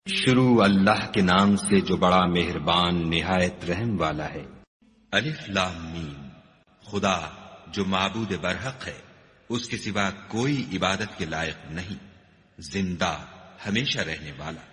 شروع اللہ کے نام سے جو بڑا مہربان نہایت رحم والا ہے۔ الف لام میم، خدا جو معبود برحق ہے، اس کے سوا کوئی عبادت کے لائق نہیں، زندہ ہمیشہ رہنے والا۔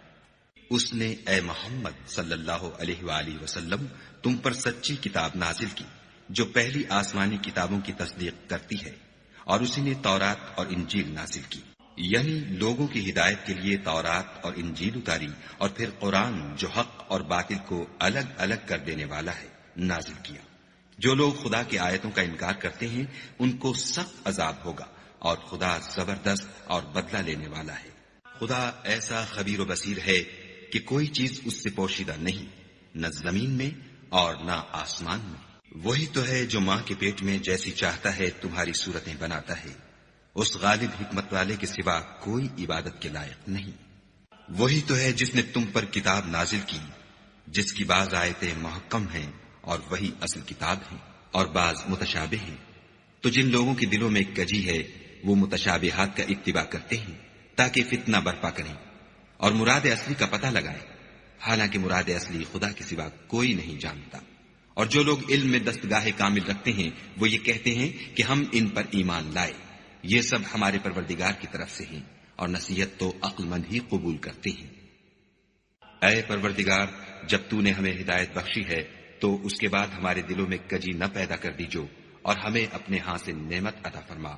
اس نے اے محمد صلی اللہ علیہ وآلہ وسلم تم پر سچی کتاب نازل کی جو پہلی آسمانی کتابوں کی تصدیق کرتی ہے، اور اسی نے تورات اور انجیل نازل کی، یعنی لوگوں کی ہدایت کے لیے تورات اور انجیل اتاری، اور پھر قرآن جو حق اور باطل کو الگ الگ کر دینے والا ہے نازل کیا۔ جو لوگ خدا کی آیتوں کا انکار کرتے ہیں ان کو سخت عذاب ہوگا، اور خدا زبردست اور بدلہ لینے والا ہے۔ خدا ایسا خبیر و بصیر ہے کہ کوئی چیز اس سے پوشیدہ نہیں، نہ زمین میں اور نہ آسمان میں۔ وہی تو ہے جو ماں کے پیٹ میں جیسی چاہتا ہے تمہاری صورتیں بناتا ہے، اس غالب حکمت والے کے سوا کوئی عبادت کے لائق نہیں۔ وہی تو ہے جس نے تم پر کتاب نازل کی جس کی بعض آیتیں محکم ہیں اور وہی اصل کتاب ہیں، اور بعض متشابہ ہیں۔ تو جن لوگوں کے دلوں میں کجی ہے وہ متشابہات کا اتباع کرتے ہیں تاکہ فتنہ برپا کریں اور مراد اصلی کا پتہ لگائیں، حالانکہ مراد اصلی خدا کے سوا کوئی نہیں جانتا۔ اور جو لوگ علم میں دستگاہ کامل رکھتے ہیں وہ یہ کہتے ہیں کہ ہم ان پر ایمان لائے، یہ سب ہمارے پروردگار کی طرف سے ہیں، اور نصیحت تو عقل مند ہی قبول کرتے ہیں۔ اے پروردگار، جب تو نے ہمیں ہدایت بخشی ہے تو اس کے بعد ہمارے دلوں میں کجی نہ پیدا کر دیجو، اور ہمیں اپنے ہاں سے نعمت عطا فرما،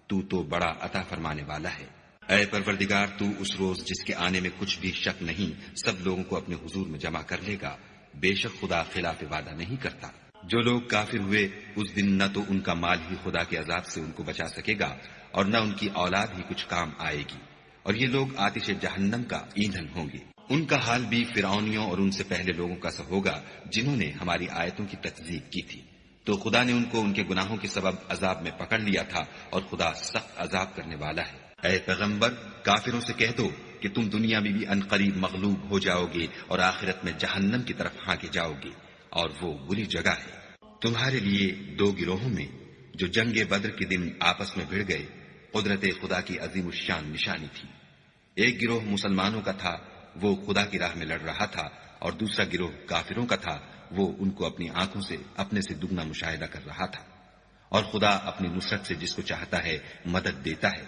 تو بڑا عطا فرمانے والا ہے۔ اے پروردگار، تو اس روز جس کے آنے میں کچھ بھی شک نہیں سب لوگوں کو اپنے حضور میں جمع کر لے گا، بے شک خدا خلاف وعدہ نہیں کرتا۔ جو لوگ کافر ہوئے اس دن نہ تو ان کا مال ہی خدا کے عذاب سے ان کو بچا سکے گا اور نہ ان کی اولاد ہی کچھ کام آئے گی، اور یہ لوگ آتش جہنم کا ایندھن ہوں گے۔ ان کا حال بھی فرعونیوں اور ان سے پہلے لوگوں کا سا ہوگا جنہوں نے ہماری آیتوں کی تکذیب کی تھی، تو خدا نے ان کو ان کے گناہوں کے سبب عذاب میں پکڑ لیا تھا، اور خدا سخت عذاب کرنے والا ہے۔ اے پیغمبر، کافروں سے کہہ دو کہ تم دنیا میں بھی عنقریب مغلوب ہو جاؤ گے اور آخرت میں جہنم کی طرف ہانکے جاؤ گے، اور وہ بری جگہ ہے۔ تمہارے لیے دو گروہوں میں جو جنگ بدر کے دن آپس میں بھڑ گئے قدرت خدا کی عظیم الشان نشانی تھی۔ ایک گروہ مسلمانوں کا تھا، وہ خدا کی راہ میں لڑ رہا تھا، اور دوسرا گروہ کافروں کا تھا، وہ ان کو اپنی آنکھوں سے اپنے سے دگنا مشاہدہ کر رہا تھا۔ اور خدا اپنی نصرت سے جس کو چاہتا ہے مدد دیتا ہے۔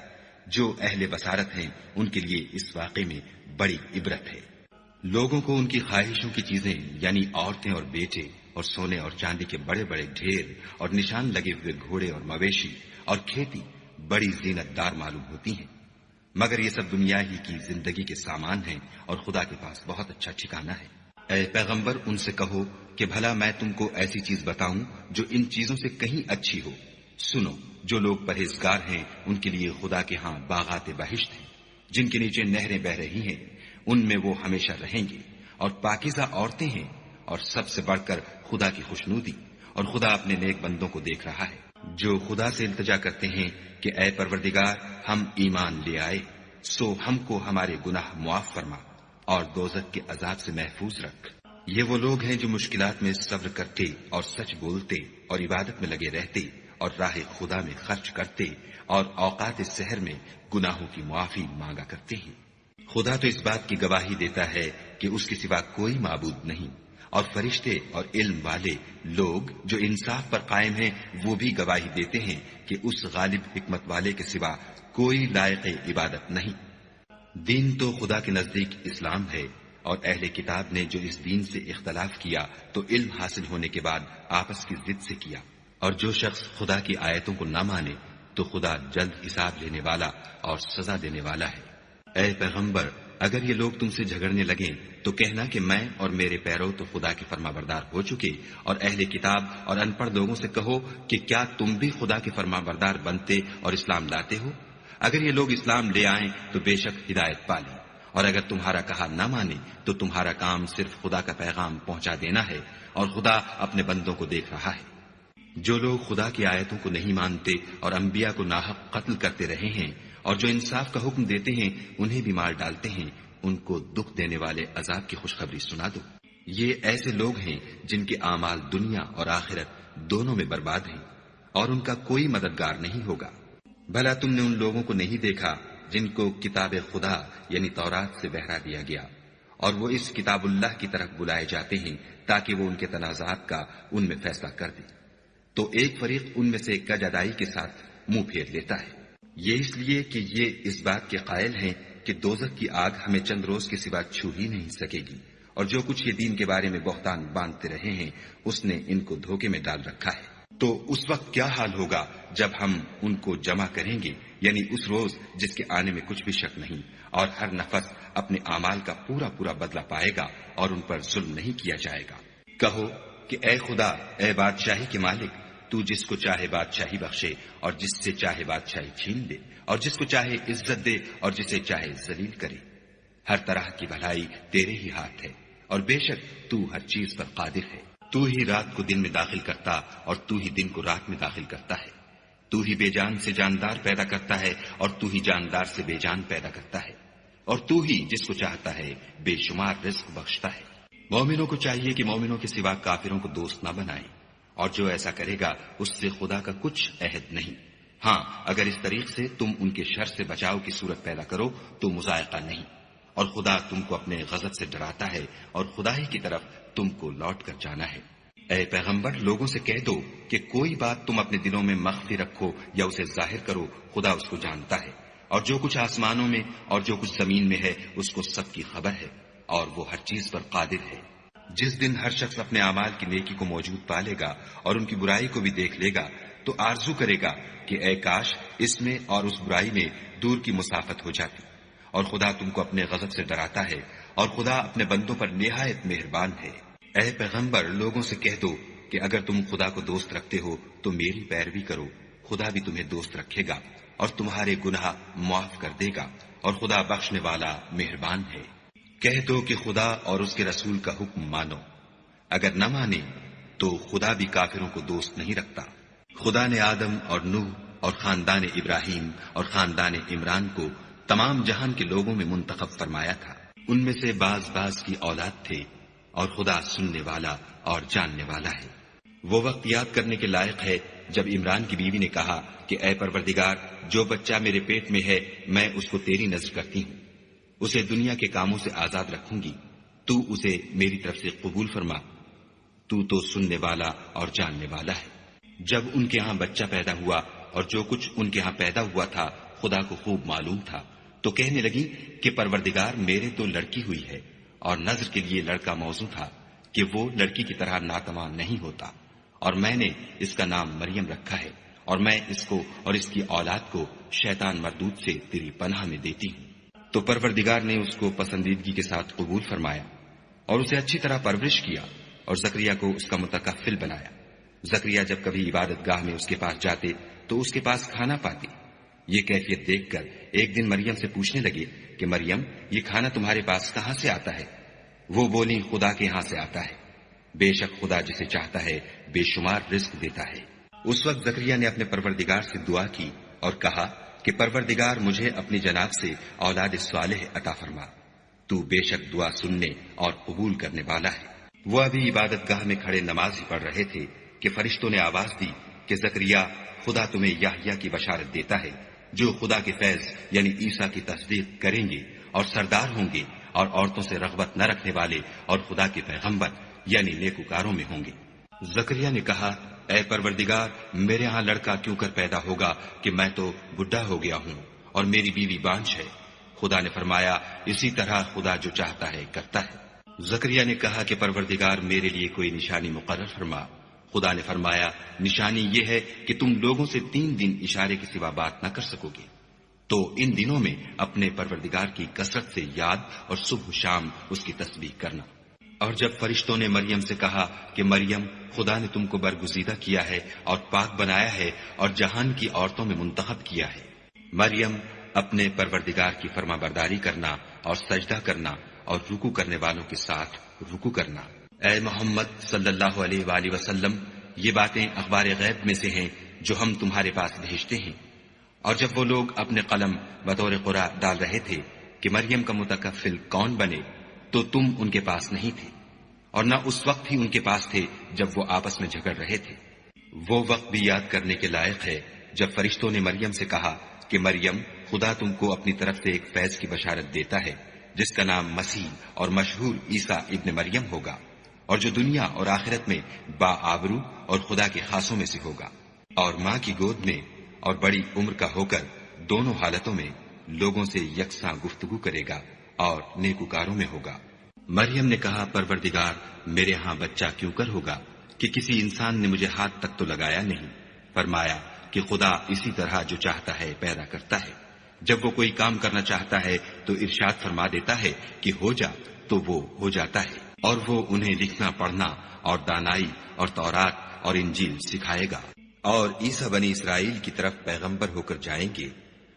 جو اہل بصارت ہیں ان کے لیے اس واقعے میں بڑی عبرت ہے۔ لوگوں کو ان کی خواہشوں کی چیزیں یعنی عورتیں اور بیٹے اور سونے اور چاندی کے بڑے بڑے ڈھیر اور نشان لگے ہوئے گھوڑے اور مویشی اور کھیتی بڑی زینت دار معلوم ہوتی ہیں، مگر یہ سب دنیا ہی کی زندگی کے سامان ہیں، اور خدا کے پاس بہت اچھا ٹھکانہ ہے۔ اے پیغمبر، ان سے کہو کہ بھلا میں تم کو ایسی چیز بتاؤں جو ان چیزوں سے کہیں اچھی ہو۔ سنو، جو لوگ پرہیزگار ہیں ان کے لیے خدا کے ہاں باغات بہشت ہیں جن کے نیچے نہریں بہ رہی ہیں، ان میں وہ ہمیشہ رہیں گے، اور پاکیزہ عورتیں ہیں، اور سب سے بڑھ کر خدا کی خوشنودی، اور خدا اپنے نیک بندوں کو دیکھ رہا ہے جو خدا سے التجا کرتے ہیں کہ اے پروردگار، ہم ایمان لے آئے، سو ہم کو ہمارے گناہ معاف فرما اور دوزخ کے عذاب سے محفوظ رکھ۔ یہ وہ لوگ ہیں جو مشکلات میں صبر کرتے اور سچ بولتے اور عبادت میں لگے رہتے اور راہ خدا میں خرچ کرتے اور اوقات سحر میں گناہوں کی معافی مانگا کرتے ہیں۔ خدا تو اس بات کی گواہی دیتا ہے کہ اس کے سوا کوئی معبود نہیں، اور فرشتے اور علم والے لوگ جو انصاف پر قائم ہیں وہ بھی گواہی دیتے ہیں کہ اس غالب حکمت والے کے سوا کوئی لائق عبادت نہیں۔ دین تو خدا کے نزدیک اسلام ہے، اور اہل کتاب نے جو اس دین سے اختلاف کیا تو علم حاصل ہونے کے بعد آپس کی ضد سے کیا، اور جو شخص خدا کی آیتوں کو نہ مانے تو خدا جلد حساب لینے والا اور سزا دینے والا ہے۔ اے پیغمبر، اگر یہ لوگ تم سے جھگڑنے لگیں تو کہنا کہ میں اور میرے پیرو تو خدا کے فرما بردار ہو چکے، اور اہل کتاب اور ان پڑھ لوگوں سے کہو کہ کیا تم بھی خدا کے فرما بردار بنتے اور اسلام لاتے ہو؟ اگر یہ لوگ اسلام لے آئیں تو بے شک ہدایت پالی، اور اگر تمہارا کہا نہ مانے تو تمہارا کام صرف خدا کا پیغام پہنچا دینا ہے، اور خدا اپنے بندوں کو دیکھ رہا ہے۔ جو لوگ خدا کی آیتوں کو نہیں مانتے اور انبیاء کو ناحق قتل کرتے رہے ہیں، اور جو انصاف کا حکم دیتے ہیں انہیں بھی مار ڈالتے ہیں، ان کو دکھ دینے والے عذاب کی خوشخبری سنا دو۔ یہ ایسے لوگ ہیں جن کے اعمال دنیا اور آخرت دونوں میں برباد ہیں، اور ان کا کوئی مددگار نہیں ہوگا۔ بھلا تم نے ان لوگوں کو نہیں دیکھا جن کو کتاب خدا یعنی تورات سے بہرا دیا گیا، اور وہ اس کتاب اللہ کی طرف بلائے جاتے ہیں تاکہ وہ ان کے تنازعات کا ان میں فیصلہ کر دے، تو ایک فریق ان میں سے کج ادائی کے ساتھ منہ پھیر لیتا ہے۔ یہ اس لیے کہ یہ اس بات کے قائل ہیں کہ دوزخ کی آگ ہمیں چند روز کے سوا چھو ہی نہیں سکے گی، اور جو کچھ یہ دین کے بارے میں بہتان باندھتے رہے ہیں اس نے ان کو دھوکے میں ڈال رکھا ہے۔ تو اس وقت کیا حال ہوگا جب ہم ان کو جمع کریں گے، یعنی اس روز جس کے آنے میں کچھ بھی شک نہیں، اور ہر نفس اپنے اعمال کا پورا پورا بدلہ پائے گا اور ان پر ظلم نہیں کیا جائے گا۔ کہو کہ اے خدا، اے بادشاہی کے مالک، تو جس کو چاہے بادشاہی بخشے اور جس سے چاہے بادشاہی چھین دے، اور جس کو چاہے عزت دے اور جسے چاہے ذلیل کرے۔ ہر طرح کی بھلائی تیرے ہی ہاتھ ہے، اور بے شک تو ہر چیز پر قادر ہے۔ تو ہی رات کو دن میں داخل کرتا اور تو ہی دن کو رات میں داخل کرتا ہے۔ تو ہی بے جان سے جاندار پیدا کرتا ہے اور تو ہی جاندار سے بے جان پیدا کرتا ہے، اور تو ہی جس کو چاہتا ہے بے شمار رزق بخشتا ہے۔ مومنوں کو چاہیے کہ مومنوں کے سوا کافروں کو دوست نہ بنائیں، اور جو ایسا کرے گا اس سے خدا کا کچھ عہد نہیں۔ ہاں، اگر اس طریق سے تم ان کے شر سے بچاؤ کی صورت پیدا کرو تو مذائقہ نہیں، اور خدا تم کو اپنے غضب سے ڈراتا ہے اور خدا ہی کی طرف تم کو لوٹ کر جانا ہے۔ اے پیغمبر، لوگوں سے کہہ دو کہ کوئی بات تم اپنے دلوں میں مخفی رکھو یا اسے ظاہر کرو، خدا اس کو جانتا ہے، اور جو کچھ آسمانوں میں اور جو کچھ زمین میں ہے اس کو سب کی خبر ہے، اور وہ ہر چیز پر قادر ہے۔ جس دن ہر شخص اپنے اعمال کی نیکی کو موجود پا لے گا اور ان کی برائی کو بھی دیکھ لے گا تو آرزو کرے گا کہ اے کاش اس میں اور اس برائی میں دور کی مسافت ہو جاتی۔ اور خدا تم کو اپنے غضب سے ڈراتا ہے، اور خدا اپنے بندوں پر نہایت مہربان ہے۔ اے پیغمبر، لوگوں سے کہہ دو کہ اگر تم خدا کو دوست رکھتے ہو تو میری پیروی کرو، خدا بھی تمہیں دوست رکھے گا اور تمہارے گناہ معاف کر دے گا، اور خدا بخشنے والا مہربان ہے۔ کہہ دو کہ خدا اور اس کے رسول کا حکم مانو، اگر نہ مانے تو خدا بھی کافروں کو دوست نہیں رکھتا۔ خدا نے آدم اور نوح اور خاندان ابراہیم اور خاندان عمران کو تمام جہان کے لوگوں میں منتخب فرمایا تھا، ان میں سے بعض بعض کی اولاد تھے، اور خدا سننے والا اور جاننے والا ہے۔ وہ وقت یاد کرنے کے لائق ہے جب عمران کی بیوی نے کہا کہ اے پروردگار، جو بچہ میرے پیٹ میں ہے میں اس کو تیری نذر کرتی ہوں، اسے دنیا کے کاموں سے آزاد رکھوں گی، تو اسے میری طرف سے قبول فرما، تو سننے والا اور جاننے والا ہے۔ جب ان کے ہاں بچہ پیدا ہوا اور جو کچھ ان کے ہاں پیدا ہوا تھا خدا کو خوب معلوم تھا، تو کہنے لگی کہ پروردگار، میرے تو لڑکی ہوئی ہے، اور نذر کے لیے لڑکا موزوں تھا کہ وہ لڑکی کی طرح ناتواں نہیں ہوتا، اور میں نے اس کا نام مریم رکھا ہے، اور میں اس کو اور اس کی اولاد کو شیطان مردود سے تیری پناہ میں دیتی ہوں۔ تو پروردگار نے اس کو پسندیدگی کے ساتھ قبول فرمایا اور اسے اچھی طرح پرورش کیا، اور زکریا کو اس کا متکفل بنایا۔ زکریا جب کبھی عبادت گاہ میں اس کے پاس جاتے تو اس کے پاس کھانا پاتے۔ یہ کیفیت دیکھ کر ایک دن مریم سے پوچھنے لگے کہ مریم، یہ کھانا تمہارے پاس کہاں سے آتا ہے؟ وہ بولی، خدا کے یہاں سے آتا ہے، بے شک خدا جسے چاہتا ہے بے شمار رزق دیتا ہے۔ اس وقت زکریا نے اپنے پروردگار سے دعا کی اور کہا کہ پروردگار، مجھے اپنی جناب سے اولاد صالح عطا فرما، تو بے شک دعا سننے اور قبول کرنے والا ہے۔ وہ ابھی عبادت گاہ میں کھڑے نماز ہی پڑھ رہے تھے کہ فرشتوں نے آواز دی کہ زکریا، خدا تمہیں یحییٰ کی بشارت دیتا ہے، جو خدا کے فیض یعنی عیسیٰ کی تصدیق کریں گے اور سردار ہوں گے اور عورتوں سے رغبت نہ رکھنے والے اور خدا کے پیغمبر یعنی نیکوکاروں میں ہوں گے۔ زکریا نے کہا، اے پروردگار، میرے ہاں لڑکا کیوں کر پیدا ہوگا کہ میں تو بڈھا ہو گیا ہوں اور میری بیوی بانجھ ہے۔ خدا نے فرمایا، اسی طرح خدا جو چاہتا ہے کرتا ہے۔ زکریا نے کہا کہ پروردگار، میرے لیے کوئی نشانی مقرر فرما۔ خدا نے فرمایا، نشانی یہ ہے کہ تم لوگوں سے 3 دن اشارے کے سوا بات نہ کر سکو گے، تو ان دنوں میں اپنے پروردگار کی کثرت سے یاد اور صبح و شام اس کی تسبیح کرنا۔ اور جب فرشتوں نے مریم سے کہا کہ مریم، خدا نے تم کو برگزیدہ کیا ہے اور پاک بنایا ہے اور جہان کی عورتوں میں منتخب کیا ہے، مریم اپنے پروردگار کی فرما برداری کرنا اور سجدہ کرنا اور رکوع کرنے والوں کے ساتھ رکوع کرنا۔ اے محمد صلی اللہ علیہ وآلہ وسلم، یہ باتیں اخبار غیب میں سے ہیں جو ہم تمہارے پاس بھیجتے ہیں۔ اور جب وہ لوگ اپنے قلم بطور قرآ ڈال رہے تھے کہ مریم کا متکفل کون بنے، تو تم ان کے پاس نہیں تھے، اور نہ اس وقت ہی ان کے پاس تھے جب وہ آپس میں جھگڑ رہے تھے۔ وہ وقت بھی یاد کرنے کے لائق ہے جب فرشتوں نے مریم سے کہا کہ مریم، خدا تم کو اپنی طرف سے ایک فیض کی بشارت دیتا ہے جس کا نام مسیح اور مشہور عیسیٰ ابن مریم ہوگا، اور جو دنیا اور آخرت میں با آبرو اور خدا کے خاصوں میں سے ہوگا، اور ماں کی گود میں اور بڑی عمر کا ہو کر دونوں حالتوں میں لوگوں سے یکساں گفتگو کرے گا اور نیکوکاروں میں ہوگا۔ مریم نے کہا، پروردگار، میرے ہاں بچہ کیوں کر ہوگا کہ کسی انسان نے مجھے ہاتھ تک تو لگایا نہیں۔ فرمایا کہ خدا اسی طرح جو چاہتا ہے پیدا کرتا ہے، جب وہ کوئی کام کرنا چاہتا ہے تو ارشاد فرما دیتا ہے کہ ہو جا، تو وہ ہو جاتا ہے، اور وہ انہیں لکھنا پڑھنا اور دانائی اور تورات اور انجیل سکھائے گا۔ اور عیسیٰ بنی اسرائیل کی طرف پیغمبر ہو کر جائیں گے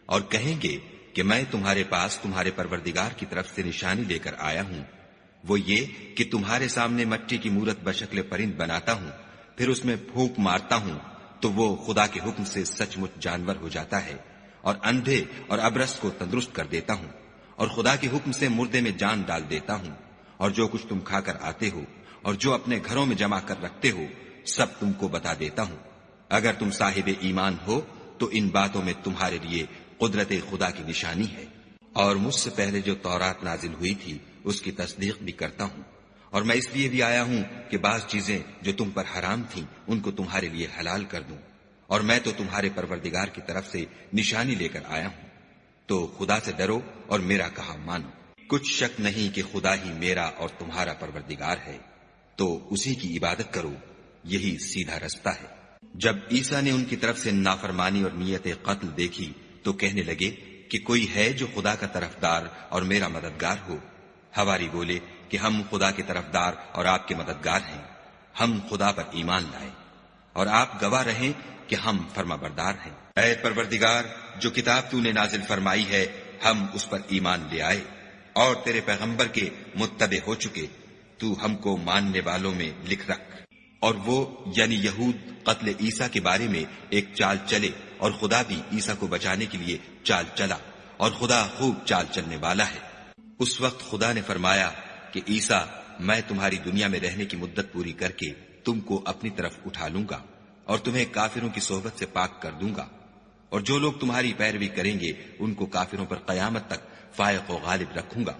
اور کہیں گے کہ میں تمہارے پاس تمہارے پروردگار کی طرف سے نشانی لے کر آیا ہوں، وہ یہ کہ تمہارے سامنے مٹی کی مورت بشکل پرند بناتا ہوں، پھر اس میں پھونک مارتا ہوں تو وہ خدا کے حکم سے سچ مچ جانور ہو جاتا ہے، اور اندھے اور ابرص کو تندرست کر دیتا ہوں، اور خدا کے حکم سے مردے میں جان ڈال دیتا ہوں، اور جو کچھ تم کھا کر آتے ہو اور جو اپنے گھروں میں جمع کر رکھتے ہو سب تم کو بتا دیتا ہوں۔ اگر تم صاحب ایمان ہو تو ان باتوں میں تمہارے لیے قدرت خدا کی نشانی ہے، اور مجھ سے پہلے جو تورات نازل ہوئی تھی اس کی تصدیق بھی کرتا ہوں، اور میں اس لیے بھی آیا ہوں کہ بعض چیزیں جو تم پر حرام تھیں ان کو تمہارے لیے حلال کر دوں، اور میں تو تمہارے پروردگار کی طرف سے نشانی لے کر آیا ہوں، تو خدا سے ڈرو اور میرا کہا مانو۔ کچھ شک نہیں کہ خدا ہی میرا اور تمہارا پروردگار ہے، تو اسی کی عبادت کرو، یہی سیدھا رستہ ہے۔ جب عیسیٰ نے ان کی طرف سے نافرمانی اور نیت قتل دیکھی تو کہنے لگے کہ کوئی ہے جو خدا کا طرفدار اور میرا مددگار ہو؟ حواری بولے کہ ہم خدا کے طرفدار اور آپ کے مددگار ہیں، ہم خدا پر ایمان لائے اور آپ گواہ رہیں کہ ہم فرما بردار ہیں۔ اے پروردگار، جو کتاب تو نے نازل فرمائی ہے ہم اس پر ایمان لے آئے اور تیرے پیغمبر کے متبع ہو چکے، تو ہم کو ماننے والوں میں لکھ رکھ۔ اور وہ یعنی یہود قتل عیسیٰ کے بارے میں ایک چال چلے، اور خدا بھی عیسیٰ کو بچانے کے لیے چال چلا، اور خدا خوب چال چلنے والا ہے۔ اس وقت خدا نے فرمایا کہ عیسیٰ، میں تمہاری دنیا میں رہنے کی مدت پوری کر کے تم کو اپنی طرف اٹھا لوں گا اور تمہیں کافروں کی صحبت سے پاک کر دوں گا، اور جو لوگ تمہاری پیروی کریں گے ان کو کافروں پر قیامت تک فائق و غالب رکھوں گا۔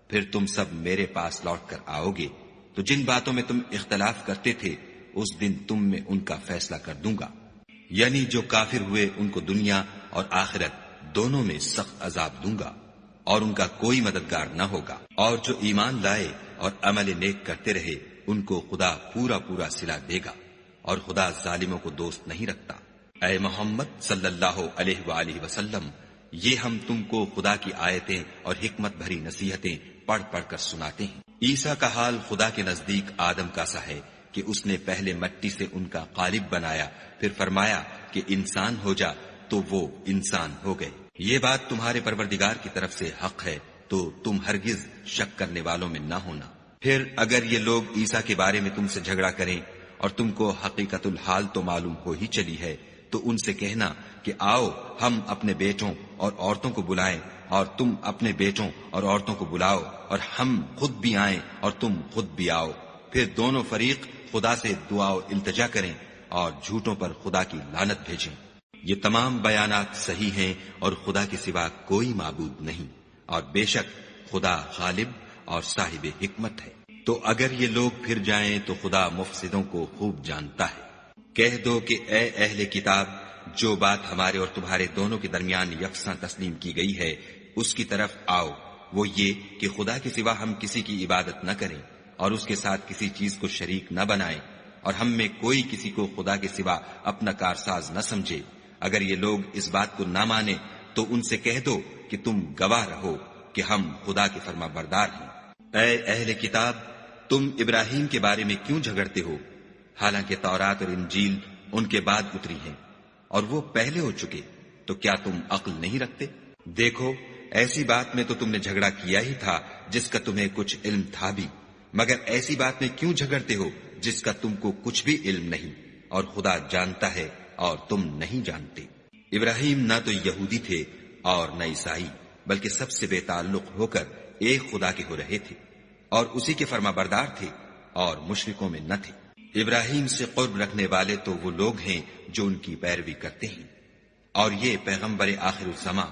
پھر تم سب میرے پاس لوٹ کر آؤ گے تو جن باتوں میں تم اختلاف کرتے تھے اس دن تم میں ان کا فیصلہ کر دوں گا، یعنی جو کافر ہوئے ان کو دنیا اور آخرت دونوں میں سخت عذاب دوں گا، اور ان کا کوئی مددگار نہ ہوگا۔ اور جو ایمان لائے اور عمل نیک کرتے رہے ان کو خدا پورا پورا صلہ دے گا، اور خدا ظالموں کو دوست نہیں رکھتا۔ اے محمد صلی اللہ علیہ وآلہ وسلم، یہ ہم تم کو خدا کی آیتیں اور حکمت بھری نصیحتیں پڑھ پڑھ کر سناتے ہیں۔ عیسیٰ کا حال خدا کے نزدیک آدم کا سا ہے کہ اس نے پہلے مٹی سے ان کا قالب بنایا، پھر فرمایا کہ انسان ہو جا، تو وہ انسان ہو گئے۔ یہ بات تمہارے پروردگار کی طرف سے حق ہے، تو تم ہرگز شک کرنے والوں میں نہ ہونا۔ پھر اگر یہ لوگ عیسیٰ کے بارے میں تم سے جھگڑا کریں اور تم کو حقیقت الحال تو معلوم ہو ہی چلی ہے، تو ان سے کہنا کہ آؤ ہم اپنے بیٹوں اور عورتوں کو بلائیں اور تم اپنے بیٹوں اور عورتوں کو بلاؤ، اور ہم خود بھی آئیں اور تم خود بھی آؤ، پھر دونوں فریق خدا سے دعا و التجا کریں اور جھوٹوں پر خدا کی لعنت بھیجیں۔ یہ تمام بیانات صحیح ہیں اور خدا کے سوا کوئی معبود نہیں، اور بے شک خدا غالب اور صاحب حکمت ہے۔ تو اگر یہ لوگ پھر جائیں تو خدا مفسدوں کو خوب جانتا ہے۔ کہہ دو کہ اے اہل کتاب، جو بات ہمارے اور تمہارے دونوں کے درمیان یکساں تسلیم کی گئی ہے اس کی طرف آؤ، وہ یہ کہ خدا کے سوا ہم کسی کی عبادت نہ کریں اور اس کے ساتھ کسی چیز کو شریک نہ بنائیں، اور ہم میں کوئی کسی کو خدا کے سوا اپنا کارساز نہ سمجھے۔ اگر یہ لوگ اس بات کو نہ مانیں تو ان سے کہہ دو کہ تم گواہ رہو کہ ہم خدا کے فرما بردار ہیں۔ اے اہل کتاب، تم ابراہیم کے بارے میں کیوں جھگڑتے ہو، حالانکہ تورات اور انجیل ان کے بعد اتری ہیں اور وہ پہلے ہو چکے، تو کیا تم عقل نہیں رکھتے؟ دیکھو، ایسی بات میں تو تم نے جھگڑا کیا ہی تھا جس کا تمہیں کچھ علم تھا بھی، مگر ایسی بات میں کیوں جھگڑتے ہو جس کا تم کو کچھ بھی علم نہیں، اور خدا جانتا ہے اور تم نہیں جانتے۔ ابراہیم نہ تو یہودی تھے اور نہ عیسائی، بلکہ سب سے بے تعلق ہو کر ایک خدا کے ہو رہے تھے اور اسی کے فرما بردار تھے اور مشرکوں میں نہ تھے۔ ابراہیم سے قرب رکھنے والے تو وہ لوگ ہیں جو ان کی پیروی کرتے ہیں، اور یہ پیغمبر آخر الزماں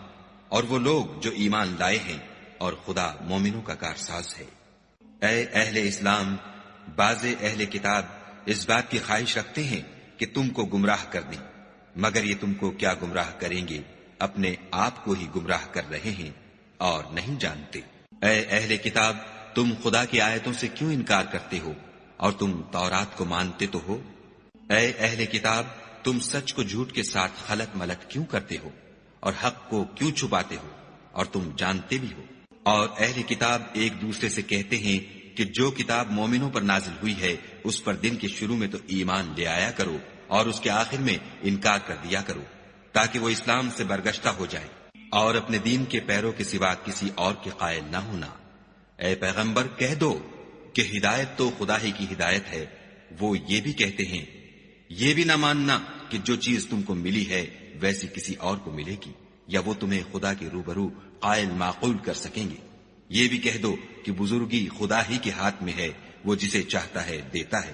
اور وہ لوگ جو ایمان لائے ہیں اور خدا مومنوں کا کارساز ہے۔ اے اہل اسلام، بعض اہل کتاب اس بات کی خواہش رکھتے ہیں کہ تم کو گمراہ کر دیں، مگر یہ تم کو کیا گمراہ کریں گے، اپنے آپ کو ہی گمراہ کر رہے ہیں اور نہیں جانتے۔ اے اہل کتاب، تم خدا کی آیتوں سے کیوں انکار کرتے ہو اور تم تورات کو مانتے تو ہو؟ اے اہل کتاب، تم سچ کو جھوٹ کے ساتھ خلط ملط کیوں کرتے ہو اور حق کو کیوں چھپاتے ہو اور تم جانتے بھی ہو؟ اور اہل کتاب ایک دوسرے سے کہتے ہیں کہ جو کتاب مومنوں پر نازل ہوئی ہے اس پر دن کے شروع میں تو ایمان لے آیا کرو اور اس کے آخر میں انکار کر دیا کرو، تاکہ وہ اسلام سے برگشتہ ہو جائے اور اپنے دین کے پیروں کے سوا کسی اور کے قائل نہ ہونا۔ اے پیغمبر، کہہ دو کہ ہدایت تو خدا ہی کی ہدایت ہے۔ وہ یہ بھی کہتے ہیں، یہ بھی نہ ماننا کہ جو چیز تم کو ملی ہے ویسی کسی اور کو ملے گی، یا وہ تمہیں خدا کے روبرو قائل معقول کر سکیں گے۔ یہ بھی کہہ دو کہ بزرگی خدا ہی کے ہاتھ میں ہے، وہ جسے چاہتا ہے دیتا ہے،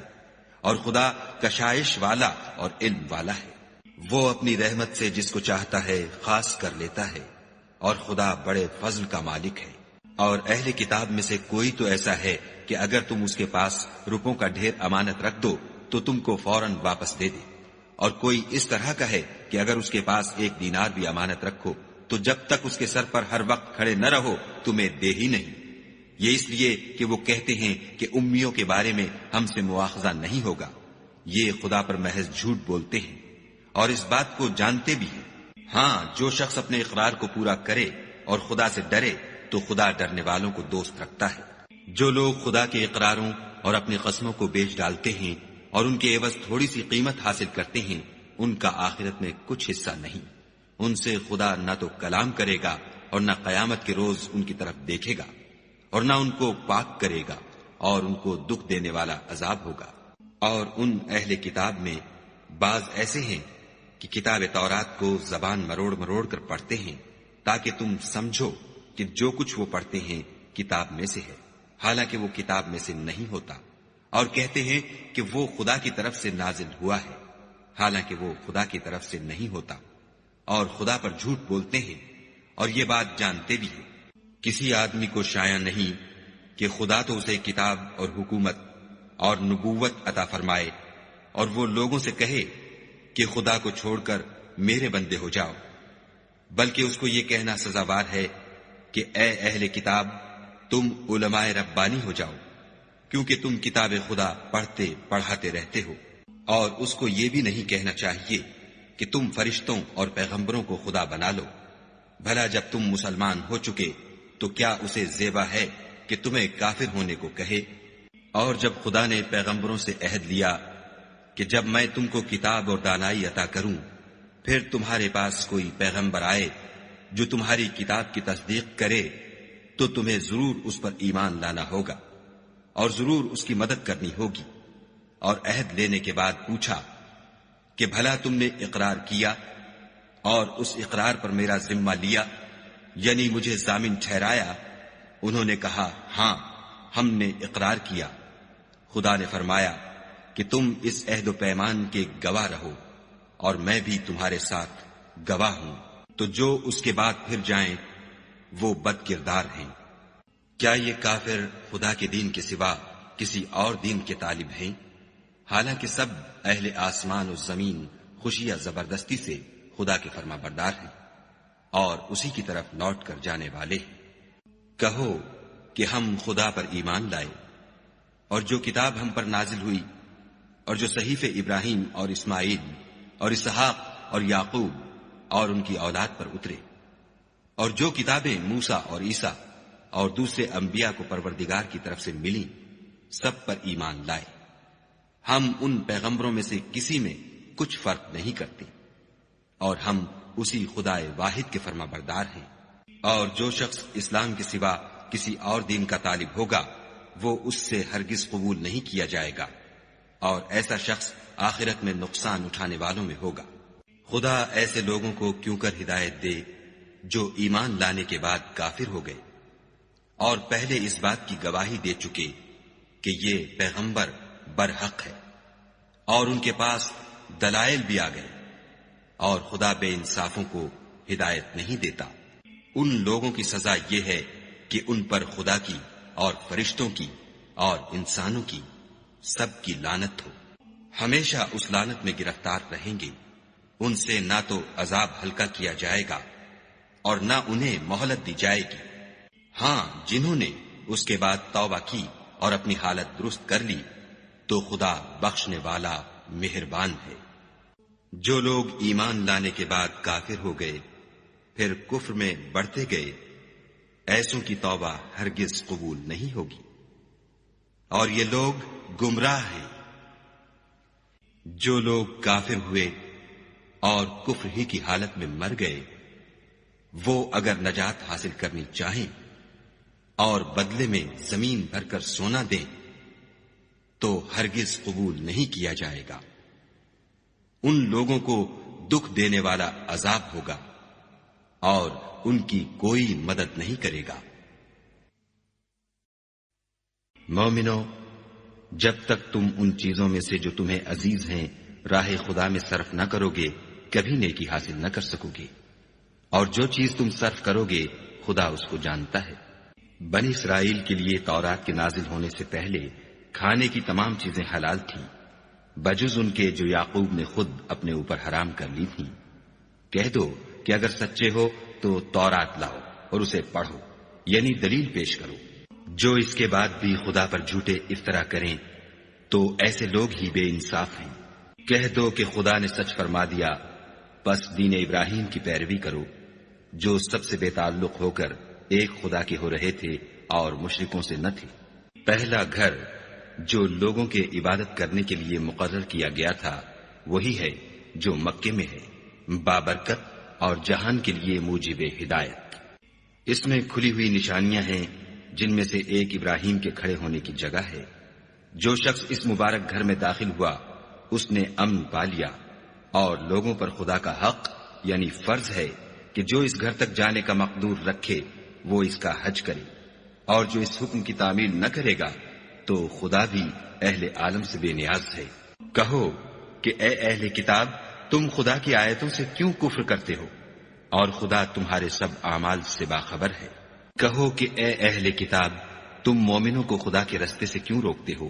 اور خدا کشائش والا اور علم والا ہے۔ وہ اپنی رحمت سے جس کو چاہتا ہے خاص کر لیتا ہے، اور خدا بڑے فضل کا مالک ہے۔ اور اہل کتاب میں سے کوئی تو ایسا ہے کہ اگر تم اس کے پاس روپوں کا ڈھیر امانت رکھ دو تو تم کو فوراً واپس دے دے، اور کوئی اس طرح کا ہے کہ اگر اس کے پاس 1 دینار بھی امانت رکھو تو جب تک اس کے سر پر ہر وقت کھڑے نہ رہو تمہیں دے ہی نہیں۔ یہ اس لیے کہ وہ کہتے ہیں کہ امیوں کے بارے میں ہم سے مواخذہ نہیں ہوگا۔ یہ خدا پر محض جھوٹ بولتے ہیں اور اس بات کو جانتے بھی ہیں۔ ہاں، جو شخص اپنے اقرار کو پورا کرے اور خدا سے ڈرے تو خدا ڈرنے والوں کو دوست رکھتا ہے۔ جو لوگ خدا کے اقراروں اور اپنی قسموں کو بیچ ڈالتے ہیں اور ان کے عوض تھوڑی سی قیمت حاصل کرتے ہیں، ان کا آخرت میں کچھ حصہ نہیں۔ ان سے خدا نہ تو کلام کرے گا اور نہ قیامت کے روز ان کی طرف دیکھے گا، اور نہ ان کو پاک کرے گا، اور ان کو دکھ دینے والا عذاب ہوگا۔ اور ان اہل کتاب میں بعض ایسے ہیں کہ کتاب تورات کو زبان مروڑ مروڑ کر پڑھتے ہیں تاکہ تم سمجھو کہ جو کچھ وہ پڑھتے ہیں کتاب میں سے ہے، حالانکہ وہ کتاب میں سے نہیں ہوتا، اور کہتے ہیں کہ وہ خدا کی طرف سے نازل ہوا ہے، حالانکہ وہ خدا کی طرف سے نہیں ہوتا، اور خدا پر جھوٹ بولتے ہیں اور یہ بات جانتے بھی ہیں۔ کسی آدمی کو شایع نہیں کہ خدا تو اسے کتاب اور حکومت اور نبوت عطا فرمائے اور وہ لوگوں سے کہے کہ خدا کو چھوڑ کر میرے بندے ہو جاؤ، بلکہ اس کو یہ کہنا سزاوار ہے کہ اے اہل کتاب، تم علماء ربانی ہو جاؤ، کیونکہ تم کتاب خدا پڑھتے پڑھاتے رہتے ہو۔ اور اس کو یہ بھی نہیں کہنا چاہیے کہ تم فرشتوں اور پیغمبروں کو خدا بنا لو۔ بھلا جب تم مسلمان ہو چکے تو کیا اسے زیبا ہے کہ تمہیں کافر ہونے کو کہے؟ اور جب خدا نے پیغمبروں سے عہد لیا کہ جب میں تم کو کتاب اور دانائی عطا کروں، پھر تمہارے پاس کوئی پیغمبر آئے جو تمہاری کتاب کی تصدیق کرے تو تمہیں ضرور اس پر ایمان لانا ہوگا اور ضرور اس کی مدد کرنی ہوگی۔ اور عہد لینے کے بعد پوچھا کہ بھلا تم نے اقرار کیا اور اس اقرار پر میرا ذمہ لیا، یعنی مجھے ضامن ٹھہرایا؟ انہوں نے کہا ہاں، ہم نے اقرار کیا۔ خدا نے فرمایا کہ تم اس عہد و پیمان کے گواہ رہو اور میں بھی تمہارے ساتھ گواہ ہوں۔ تو جو اس کے بعد پھر جائیں وہ بد کردار ہیں۔ کیا یہ کافر خدا کے دین کے سوا کسی اور دین کے طالب ہیں؟ حالانکہ سب اہل آسمان و زمین خوشی یا زبردستی سے خدا کے فرما بردار ہیں اور اسی کی طرف لوٹ کر جانے والے ہیں۔ کہو کہ ہم خدا پر ایمان لائے اور جو کتاب ہم پر نازل ہوئی اور جو صحیف ابراہیم اور اسماعیل اور اسحاق اور یعقوب اور ان کی اولاد پر اترے، اور جو کتابیں موسیٰ اور عیسیٰ اور دوسرے انبیاء کو پروردگار کی طرف سے ملی، سب پر ایمان لائے۔ ہم ان پیغمبروں میں سے کسی میں کچھ فرق نہیں کرتے، اور ہم اسی خدا واحد کے فرما بردار ہیں۔ اور جو شخص اسلام کے سوا کسی اور دین کا طالب ہوگا وہ اس سے ہرگز قبول نہیں کیا جائے گا، اور ایسا شخص آخرت میں نقصان اٹھانے والوں میں ہوگا۔ خدا ایسے لوگوں کو کیوں کر ہدایت دے جو ایمان لانے کے بعد کافر ہو گئے اور پہلے اس بات کی گواہی دے چکے کہ یہ پیغمبر برحق ہے، اور ان کے پاس دلائل بھی آ گئے، اور خدا بے انصافوں کو ہدایت نہیں دیتا۔ ان لوگوں کی سزا یہ ہے کہ ان پر خدا کی اور فرشتوں کی اور انسانوں کی سب کی لعنت ہو، ہمیشہ اس لعنت میں گرفتار رہیں گے۔ ان سے نہ تو عذاب ہلکا کیا جائے گا اور نہ انہیں مہلت دی جائے گی۔ ہاں، جنہوں نے اس کے بعد توبہ کی اور اپنی حالت درست کر لی تو خدا بخشنے والا مہربان ہے۔ جو لوگ ایمان لانے کے بعد کافر ہو گئے پھر کفر میں بڑھتے گئے، ایسوں کی توبہ ہرگز قبول نہیں ہوگی، اور یہ لوگ گمراہ ہیں۔ جو لوگ کافر ہوئے اور کفر ہی کی حالت میں مر گئے، وہ اگر نجات حاصل کرنی چاہیں اور بدلے میں زمین بھر کر سونا دیں تو ہرگز قبول نہیں کیا جائے گا۔ ان لوگوں کو دکھ دینے والا عذاب ہوگا اور ان کی کوئی مدد نہیں کرے گا۔ مومنو، جب تک تم ان چیزوں میں سے جو تمہیں عزیز ہیں راہ خدا میں صرف نہ کرو گے کبھی نیکی حاصل نہ کر سکو گے، اور جو چیز تم صرف کرو گے خدا اس کو جانتا ہے۔ بنی اسرائیل کے لیے تورات کے نازل ہونے سے پہلے کھانے کی تمام چیزیں حلال تھیں بجز ان کے جو یعقوب نے خود اپنے اوپر حرام کر لی تھیں۔ کہہ دو کہ اگر سچے ہو تو تورات لاؤ اور اسے پڑھو، یعنی دلیل پیش کرو۔ جو اس کے بعد بھی خدا پر جھوٹے افطرا کریں تو ایسے لوگ ہی بے انصاف ہیں۔ کہہ دو کہ خدا نے سچ فرما دیا، بس دین ابراہیم کی پیروی کرو، جو سب سے بے تعلق ہو کر ایک خدا کے ہو رہے تھے اور مشرکوں سے نہ تھے۔ پہلا گھر جو لوگوں کے عبادت کرنے کے لیے مقرر کیا گیا تھا وہی ہے جو مکے میں ہے، بابرکت اور جہان کے لیے موجب ہدایت۔ اس میں کھلی ہوئی نشانیاں ہیں جن میں سے ایک ابراہیم کے کھڑے ہونے کی جگہ ہے۔ جو شخص اس مبارک گھر میں داخل ہوا اس نے امن پا لیا، اور لوگوں پر خدا کا حق یعنی فرض ہے کہ جو اس گھر تک جانے کا مقدور رکھے وہ اس کا حج کرے، اور جو اس حکم کی تعمیل نہ کرے گا تو خدا بھی اہل عالم سے بے نیاز ہے۔ کہو کہ اے اہل کتاب، تم خدا کی آیتوں سے کیوں کفر کرتے ہو اور خدا تمہارے سب اعمال سے باخبر ہے۔ کہو کہ اے اہل کتاب، تم مومنوں کو خدا کے رستے سے کیوں روکتے ہو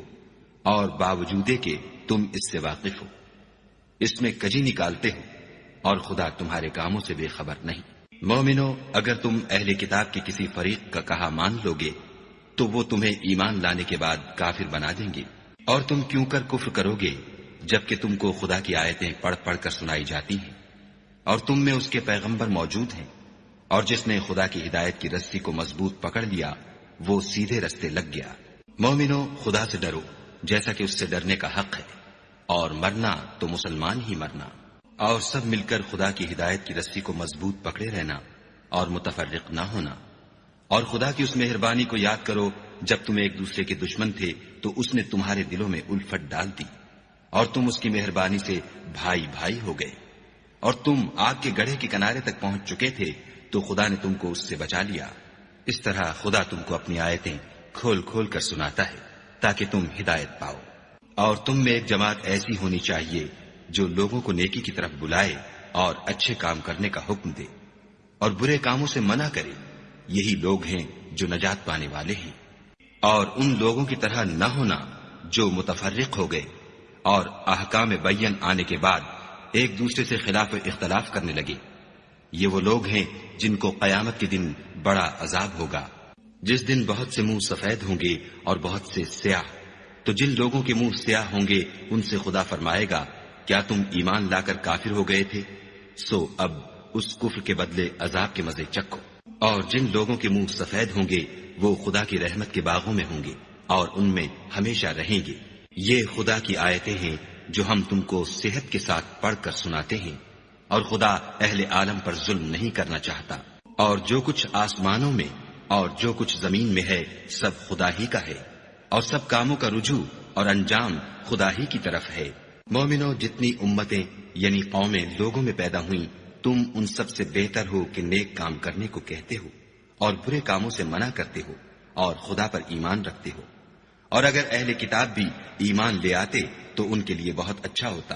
اور باوجود کہ تم اس سے واقف ہو، اس میں کجی نکالتے ہو اور خدا تمہارے کاموں سے بے خبر نہیں۔ مومنو، اگر تم اہل کتاب کے کسی فریق کا کہا مان لو گے تو وہ تمہیں ایمان لانے کے بعد کافر بنا دیں گے، اور تم کیوں کر کفر کرو گے جبکہ تم کو خدا کی آیتیں پڑھ پڑھ کر سنائی جاتی ہیں اور تم میں اس کے پیغمبر موجود ہیں، اور جس نے خدا کی ہدایت کی رسی کو مضبوط پکڑ لیا وہ سیدھے رستے لگ گیا۔ مومنو، خدا سے ڈرو جیسا کہ اس سے ڈرنے کا حق ہے، اور مرنا تو مسلمان ہی مرنا، اور سب مل کر خدا کی ہدایت کی رسی کو مضبوط پکڑے رہنا اور متفرق نہ ہونا۔ اور خدا کی اس مہربانی کو یاد کرو جب تم ایک دوسرے کے دشمن تھے تو اس نے تمہارے دلوں میں الفت ڈال دی اور تم اس کی مہربانی سے بھائی بھائی ہو گئے، اور تم آگ کے گڑھے کے کنارے تک پہنچ چکے تھے تو خدا نے تم کو اس سے بچا لیا۔ اس طرح خدا تم کو اپنی آیتیں کھول کھول کر سناتا ہے تاکہ تم ہدایت پاؤ۔ اور تم میں ایک جماعت ایسی ہونی چاہیے جو لوگوں کو نیکی کی طرف بلائے اور اچھے کام کرنے کا حکم دے اور برے کاموں سے منع کرے، یہی لوگ ہیں جو نجات پانے والے ہیں۔ اور ان لوگوں کی طرح نہ ہونا جو متفرق ہو گئے اور احکام بین آنے کے بعد ایک دوسرے سے خلاف اختلاف کرنے لگے، یہ وہ لوگ ہیں جن کو قیامت کے دن بڑا عذاب ہوگا، جس دن بہت سے منہ سفید ہوں گے اور بہت سے سیاہ۔ تو جن لوگوں کے منہ سیاہ ہوں گے ان سے خدا فرمائے گا، کیا تم ایمان لا کر کافر ہو گئے تھے؟ سو اب اس کفر کے بدلے عذاب کے مزے چکھو۔ اور جن لوگوں کے منہ سفید ہوں گے وہ خدا کی رحمت کے باغوں میں ہوں گے اور ان میں ہمیشہ رہیں گے۔ یہ خدا کی آیتیں ہیں جو ہم تم کو صحت کے ساتھ پڑھ کر سناتے ہیں، اور خدا اہل عالم پر ظلم نہیں کرنا چاہتا۔ اور جو کچھ آسمانوں میں اور جو کچھ زمین میں ہے سب خدا ہی کا ہے، اور سب کاموں کا رجوع اور انجام خدا ہی کی طرف ہے۔ مومنو، جتنی امتیں یعنی قومیں لوگوں میں پیدا ہوئیں، تم ان سب سے بہتر ہو کہ نیک کام کرنے کو کہتے ہو اور برے کاموں سے منع کرتے ہو اور خدا پر ایمان رکھتے ہو۔ اور اگر اہل کتاب بھی ایمان لے آتے تو ان کے لیے بہت اچھا ہوتا،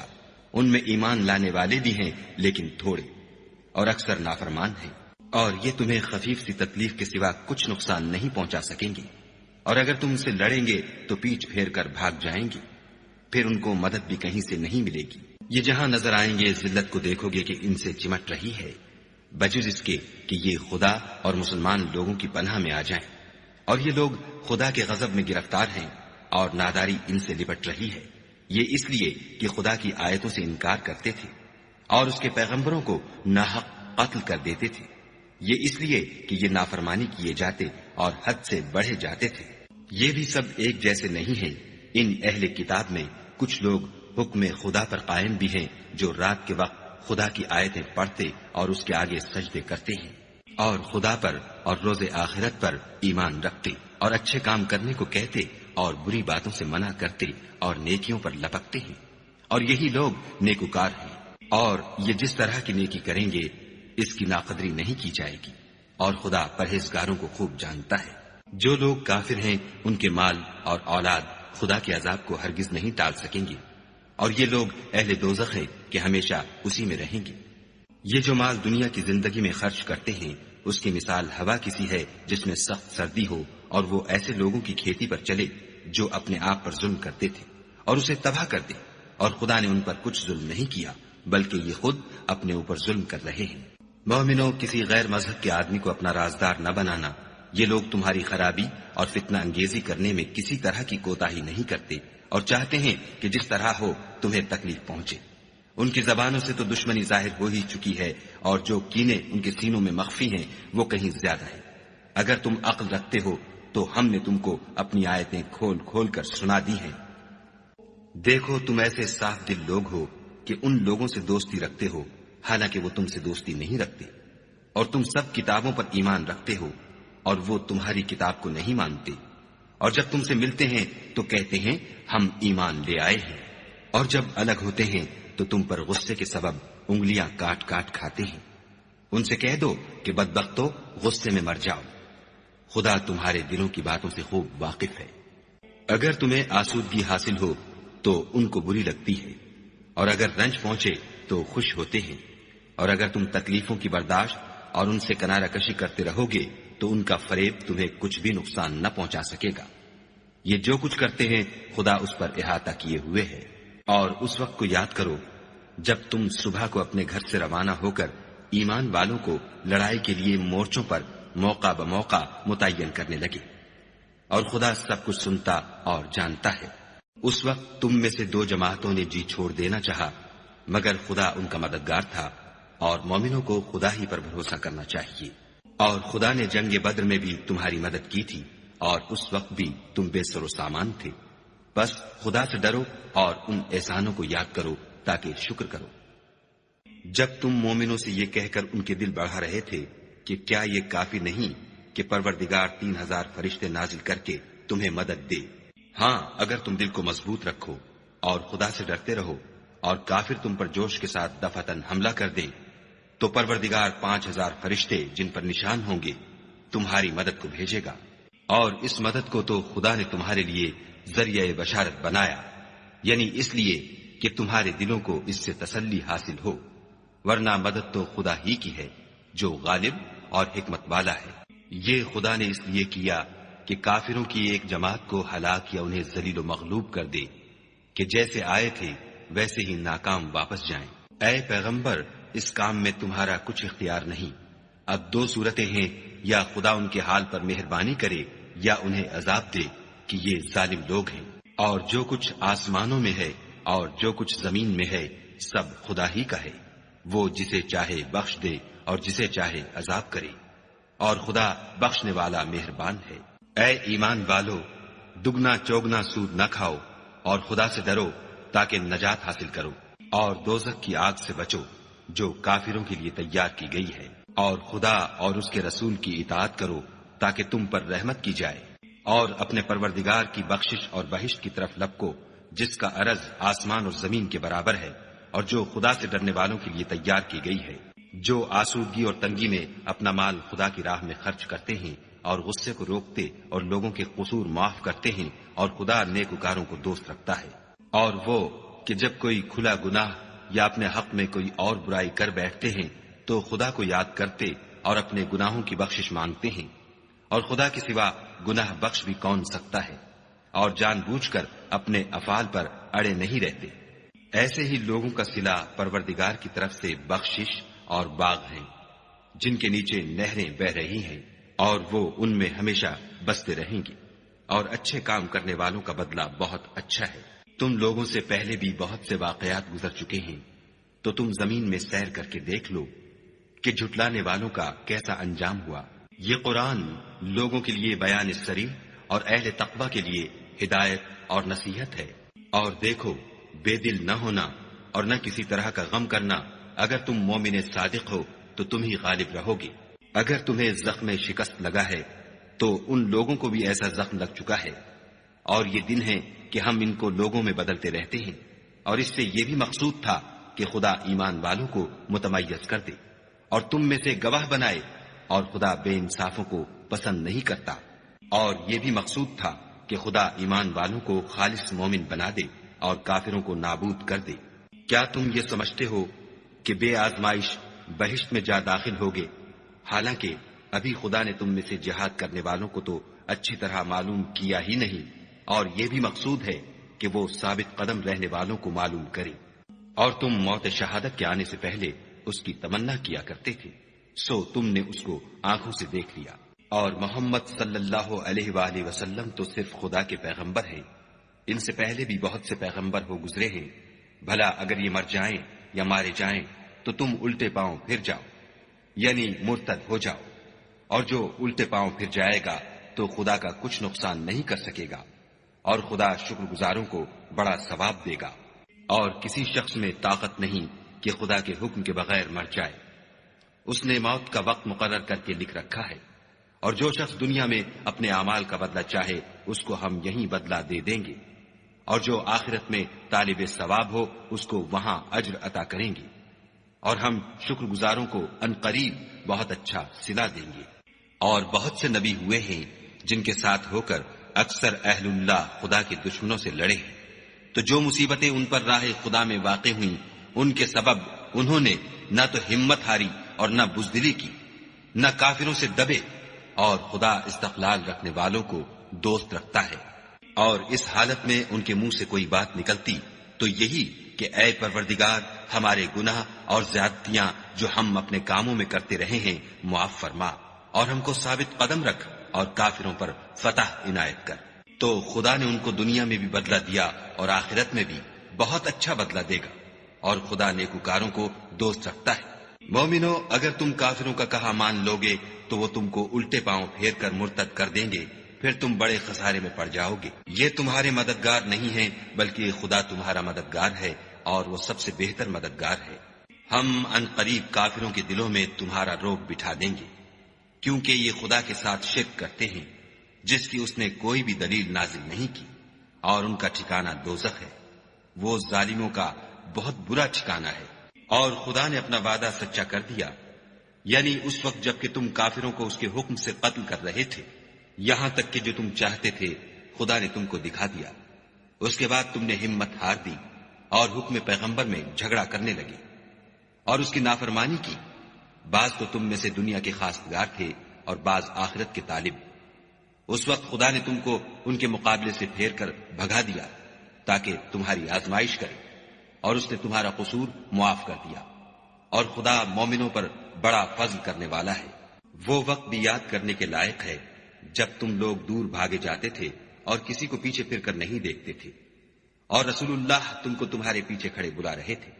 ان میں ایمان لانے والے بھی ہیں لیکن تھوڑے، اور اکثر نافرمان ہیں۔ اور یہ تمہیں خفیف سی تکلیف کے سوا کچھ نقصان نہیں پہنچا سکیں گے، اور اگر تم سے لڑیں گے تو پیٹھ پھیر کر بھاگ جائیں گے، پھر ان کو مدد بھی کہیں سے نہیں ملے گی۔ یہ جہاں نظر آئیں گے ذلت کو دیکھو گے کہ ان سے چمٹ رہی ہے، بجز اس کے کہ یہ خدا اور مسلمان لوگوں کی پناہ میں آ جائیں، اور یہ لوگ خدا کے غضب میں گرفتار ہیں اور ناداری ان سے لپٹ رہی ہے۔ یہ اس لیے کہ خدا کی آیتوں سے انکار کرتے تھے اور اس کے پیغمبروں کو ناحق قتل کر دیتے تھے، یہ اس لیے کہ یہ نافرمانی کیے جاتے اور حد سے بڑھے جاتے تھے۔ یہ بھی سب ایک جیسے نہیں ہیں۔ ان اہل کتاب میں کچھ لوگ حکم خدا پر قائم بھی ہیں، جو رات کے وقت خدا کی آیتیں پڑھتے اور اس کے آگے سجدے کرتے ہیں، اور خدا پر اور روز آخرت پر ایمان رکھتے اور اچھے کام کرنے کو کہتے اور بری باتوں سے منع کرتے اور نیکیوں پر لپکتے ہیں، اور یہی لوگ نیکوکار ہیں۔ اور یہ جس طرح کی نیکی کریں گے اس کی ناقدری نہیں کی جائے گی، اور خدا پرہیزگاروں کو خوب جانتا ہے۔ جو لوگ کافر ہیں ان کے مال اور اولاد خدا کے عذاب کو ہرگز نہیں ٹال سکیں گے، اور یہ لوگ اہل دوزخ ہیں کہ ہمیشہ اسی میں رہیں گے۔ یہ جو مال دنیا کی زندگی میں خرچ کرتے ہیں اس کی مثال ہوا کسی ہے جس میں سخت سردی ہو اور وہ ایسے لوگوں کی کھیتی پر چلے جو اپنے آپ پر ظلم کرتے تھے اور اسے تباہ کر دے، اور خدا نے ان پر کچھ ظلم نہیں کیا بلکہ یہ خود اپنے اوپر ظلم کر رہے ہیں۔ مومنوں، کسی غیر مذہب کے آدمی کو اپنا رازدار نہ بنانا، یہ لوگ تمہاری خرابی اور فتنہ انگیزی کرنے میں کسی طرح کی کوتاہی نہیں کرتے اور چاہتے ہیں کہ جس طرح ہو تمہیں تکلیف پہنچے۔ ان کی زبانوں سے تو دشمنی ظاہر ہو ہی چکی ہے، اور جو کینے ان کے سینوں میں مخفی ہیں وہ کہیں زیادہ ہیں۔ اگر تم عقل رکھتے ہو تو ہم نے تم کو اپنی آیتیں کھول کھول کر سنا دی ہیں۔ دیکھو، تم ایسے صاف دل لوگ ہو کہ ان لوگوں سے دوستی رکھتے ہو حالانکہ وہ تم سے دوستی نہیں رکھتے، اور تم سب کتابوں پر ایمان رکھتے ہو اور وہ تمہاری کتاب کو نہیں مانتے، اور جب تم سے ملتے ہیں تو کہتے ہیں ہم ایمان لے آئے ہیں، اور جب الگ ہوتے ہیں تو تم پر غصے کے سبب انگلیاں کاٹ کاٹ کھاتے ہیں۔ ان سے کہہ دو کہ بدبختو، غصے میں مر جاؤ، خدا تمہارے دلوں کی باتوں سے خوب واقف ہے۔ اگر تمہیں آسودگی حاصل ہو تو ان کو بری لگتی ہے، اور اگر رنج پہنچے تو خوش ہوتے ہیں، اور اگر تم تکلیفوں کی برداشت اور ان سے کنارہ کشی کرتے رہو گے تو ان کا فریب تمہیں کچھ بھی نقصان نہ پہنچا سکے گا۔ یہ جو کچھ کرتے ہیں خدا اس پر احاطہ کیے ہوئے ہے۔ اور اس وقت کو یاد کرو جب تم صبح کو اپنے گھر سے روانہ ہو کر ایمان والوں کو لڑائی کے لیے مورچوں پر موقع بموقع متعین کرنے لگے، اور خدا سب کچھ سنتا اور جانتا ہے۔ اس وقت تم میں سے دو جماعتوں نے جی چھوڑ دینا چاہا، مگر خدا ان کا مددگار تھا، اور مومنوں کو خدا ہی پر بھروسہ کرنا چاہیے۔ اور خدا نے جنگ بدر میں بھی تمہاری مدد کی تھی، اور اس وقت بھی تم بے سر و سامان تھے۔ بس خدا سے ڈرو اور ان احسانوں کو یاد کرو تاکہ شکر کرو۔ جب تم مومنوں سے یہ کہہ کر ان کے دل بڑھا رہے تھے کہ کیا یہ کافی نہیں کہ پروردگار 3000 فرشتے نازل کر کے تمہیں مدد دے؟ ہاں، اگر تم دل کو مضبوط رکھو اور خدا سے ڈرتے رہو اور کافر تم پر جوش کے ساتھ دفعتاً حملہ کر دیں تو پروردگار 5000 فرشتے جن پر نشان ہوں گے تمہاری مدد کو بھیجے گا، اور اس مدد کو تو خدا نے تمہارے لیے ذریعہ بشارت بنایا، یعنی اس لیے کہ تمہارے دلوں کو اس سے تسلی حاصل ہو، ورنہ مدد تو خدا ہی کی ہے جو غالب اور حکمت والا ہے۔ یہ خدا نے اس لیے کیا کہ کافروں کی ایک جماعت کو ہلاک یا انہیں ذلیل و مغلوب کر دے کہ جیسے آئے تھے ویسے ہی ناکام واپس جائیں۔ اے پیغمبر، اس کام میں تمہارا کچھ اختیار نہیں۔ اب دو صورتیں ہیں، یا خدا ان کے حال پر مہربانی کرے یا انہیں عذاب دے کہ یہ ظالم لوگ ہیں۔ اور جو کچھ آسمانوں میں ہے اور جو کچھ زمین میں ہے سب خدا ہی کا ہے، وہ جسے چاہے بخش دے اور جسے چاہے عذاب کرے، اور خدا بخشنے والا مہربان ہے۔ اے ایمان والو، دگنا چوگنا سود نہ کھاؤ اور خدا سے ڈرو تاکہ نجات حاصل کرو، اور دوزخ کی آگ سے بچو جو کافروں کے لیے تیار کی گئی ہے، اور خدا اور اس کے رسول کی اطاعت کرو تاکہ تم پر رحمت کی جائے، اور اپنے پروردگار کی بخشش اور بہشت کی طرف لپکو جس کا عرض آسمان اور زمین کے برابر ہے، اور جو خدا سے ڈرنے والوں کے لیے تیار کی گئی ہے۔ جو آسودگی اور تنگی میں اپنا مال خدا کی راہ میں خرچ کرتے ہیں اور غصے کو روکتے اور لوگوں کے قصور معاف کرتے ہیں، اور خدا نیکوکاروں کو دوست رکھتا ہے۔ اور وہ کہ جب کوئی کھلا گناہ یا اپنے حق میں کوئی اور برائی کر بیٹھتے ہیں تو خدا کو یاد کرتے اور اپنے گناہوں کی بخشش مانگتے ہیں، اور خدا کے سوا گناہ بخش بھی کون سکتا ہے، اور جان بوجھ کر اپنے افعال پر اڑے نہیں رہتے۔ ایسے ہی لوگوں کا صلہ پروردگار کی طرف سے بخشش اور باغ ہیں جن کے نیچے نہریں بہ رہی ہیں، اور وہ ان میں ہمیشہ بستے رہیں گے، اور اچھے کام کرنے والوں کا بدلہ بہت اچھا ہے۔ تم لوگوں سے پہلے بھی بہت سے واقعات گزر چکے ہیں، تو تم زمین میں سیر کر کے دیکھ لو کہ جھٹلانے والوں کا کیسا انجام ہوا۔ یہ قرآن لوگوں کے لیے بیان صریح اور اہل تقوی کے لیے ہدایت اور نصیحت ہے۔ اور دیکھو، بے دل نہ ہونا اور نہ کسی طرح کا غم کرنا، اگر تم مومن صادق ہو تو تم ہی غالب رہو گے۔ اگر تمہیں زخم شکست لگا ہے تو ان لوگوں کو بھی ایسا زخم لگ چکا ہے، اور یہ دن ہے کہ ہم ان کو لوگوں میں بدلتے رہتے ہیں، اور اس سے یہ بھی مقصود تھا کہ خدا ایمان والوں کو متمیز کر دے اور تم میں سے گواہ بنائے، اور خدا بے انصافوں کو پسند نہیں کرتا۔ اور یہ بھی مقصود تھا کہ خدا ایمان والوں کو خالص مومن بنا دے اور کافروں کو نابود کر دے۔ کیا تم یہ سمجھتے ہو کہ بے آزمائش بہشت میں جا داخل ہوگے، حالانکہ ابھی خدا نے تم میں سے جہاد کرنے والوں کو تو اچھی طرح معلوم کیا ہی نہیں، اور یہ بھی مقصود ہے کہ وہ ثابت قدم رہنے والوں کو معلوم کرے۔ اور تم موت شہادت کے آنے سے پہلے اس کی تمنا کیا کرتے تھے، سو تم نے اس کو آنکھوں سے دیکھ لیا۔ اور محمد صلی اللہ علیہ وآلہ وسلم تو صرف خدا کے پیغمبر ہیں، ان سے پہلے بھی بہت سے پیغمبر ہو گزرے ہیں، بھلا اگر یہ مر جائیں یا مارے جائیں تو تم الٹے پاؤں پھر جاؤ، یعنی مرتد ہو جاؤ، اور جو الٹے پاؤں پھر جائے گا تو خدا کا کچھ نقصان نہیں کر سکے گا، اور خدا شکر گزاروں کو بڑا ثواب دے گا۔ اور کسی شخص میں طاقت نہیں کہ خدا کے حکم کے بغیر مر جائے، اس نے موت کا وقت مقرر کر کے لکھ رکھا ہے، اور جو شخص دنیا میں اپنے اعمال کا بدلہ چاہے اس کو ہم یہیں بدلہ دے دیں گے، اور جو آخرت میں طالب ثواب ہو اس کو وہاں اجر عطا کریں گے، اور ہم شکر گزاروں کو عنقریب بہت اچھا صلہ دیں گے۔ اور بہت سے نبی ہوئے ہیں جن کے ساتھ ہو کر اکثر اہل اللہ خدا کے دشمنوں سے لڑے ہیں، تو جو مصیبتیں ان پر راہ خدا میں واقع ہوئیں ان کے سبب انہوں نے نہ تو ہمت ہاری اور نہ بزدلی کی، نہ کافروں سے دبے، اور خدا استقلال رکھنے والوں کو دوست رکھتا ہے۔ اور اس حالت میں ان کے منہ سے کوئی بات نکلتی تو یہی کہ اے پروردگار، ہمارے گناہ اور زیادتیاں جو ہم اپنے کاموں میں کرتے رہے ہیں معاف فرما، اور ہم کو ثابت قدم رکھ اور کافروں پر فتح عنایت کر۔ تو خدا نے ان کو دنیا میں بھی بدلہ دیا اور آخرت میں بھی بہت اچھا بدلہ دے گا، اور خدا نیکوکاروں کو دوست رکھتا ہے۔ مومنو، اگر تم کافروں کا کہا مان لوگے تو وہ تم کو الٹے پاؤں پھیر کر مرتد کر دیں گے، پھر تم بڑے خسارے میں پڑ جاؤ گے۔ یہ تمہارے مددگار نہیں ہیں بلکہ خدا تمہارا مددگار ہے، اور وہ سب سے بہتر مددگار ہے۔ ہم ان قریب کافروں کے دلوں میں تمہارا روب بٹھا دیں گے، کیونکہ یہ خدا کے ساتھ شرک کرتے ہیں جس کی اس نے کوئی بھی دلیل نازل نہیں کی، اور ان کا ٹھکانہ دوزخ ہے، وہ ظالموں کا بہت برا ٹھکانہ ہے۔ اور خدا نے اپنا وعدہ سچا کر دیا، یعنی اس وقت جب کہ تم کافروں کو اس کے حکم سے قتل کر رہے تھے، یہاں تک کہ جو تم چاہتے تھے خدا نے تم کو دکھا دیا۔ اس کے بعد تم نے ہمت ہار دی اور حکم پیغمبر میں جھگڑا کرنے لگے اور اس کی نافرمانی کی۔ بعض تو تم میں سے دنیا کے خواستگار تھے اور بعض آخرت کے طالب۔ اس وقت خدا نے تم کو ان کے مقابلے سے پھیر کر بھگا دیا تاکہ تمہاری آزمائش کرے، اور اس نے تمہارا قصور معاف کر دیا، اور خدا مومنوں پر بڑا فضل کرنے والا ہے۔ وہ وقت بھی یاد کرنے کے لائق ہے جب تم لوگ دور بھاگے جاتے تھے اور کسی کو پیچھے پھر کر نہیں دیکھتے تھے، اور رسول اللہ تم کو تمہارے پیچھے کھڑے بلا رہے تھے،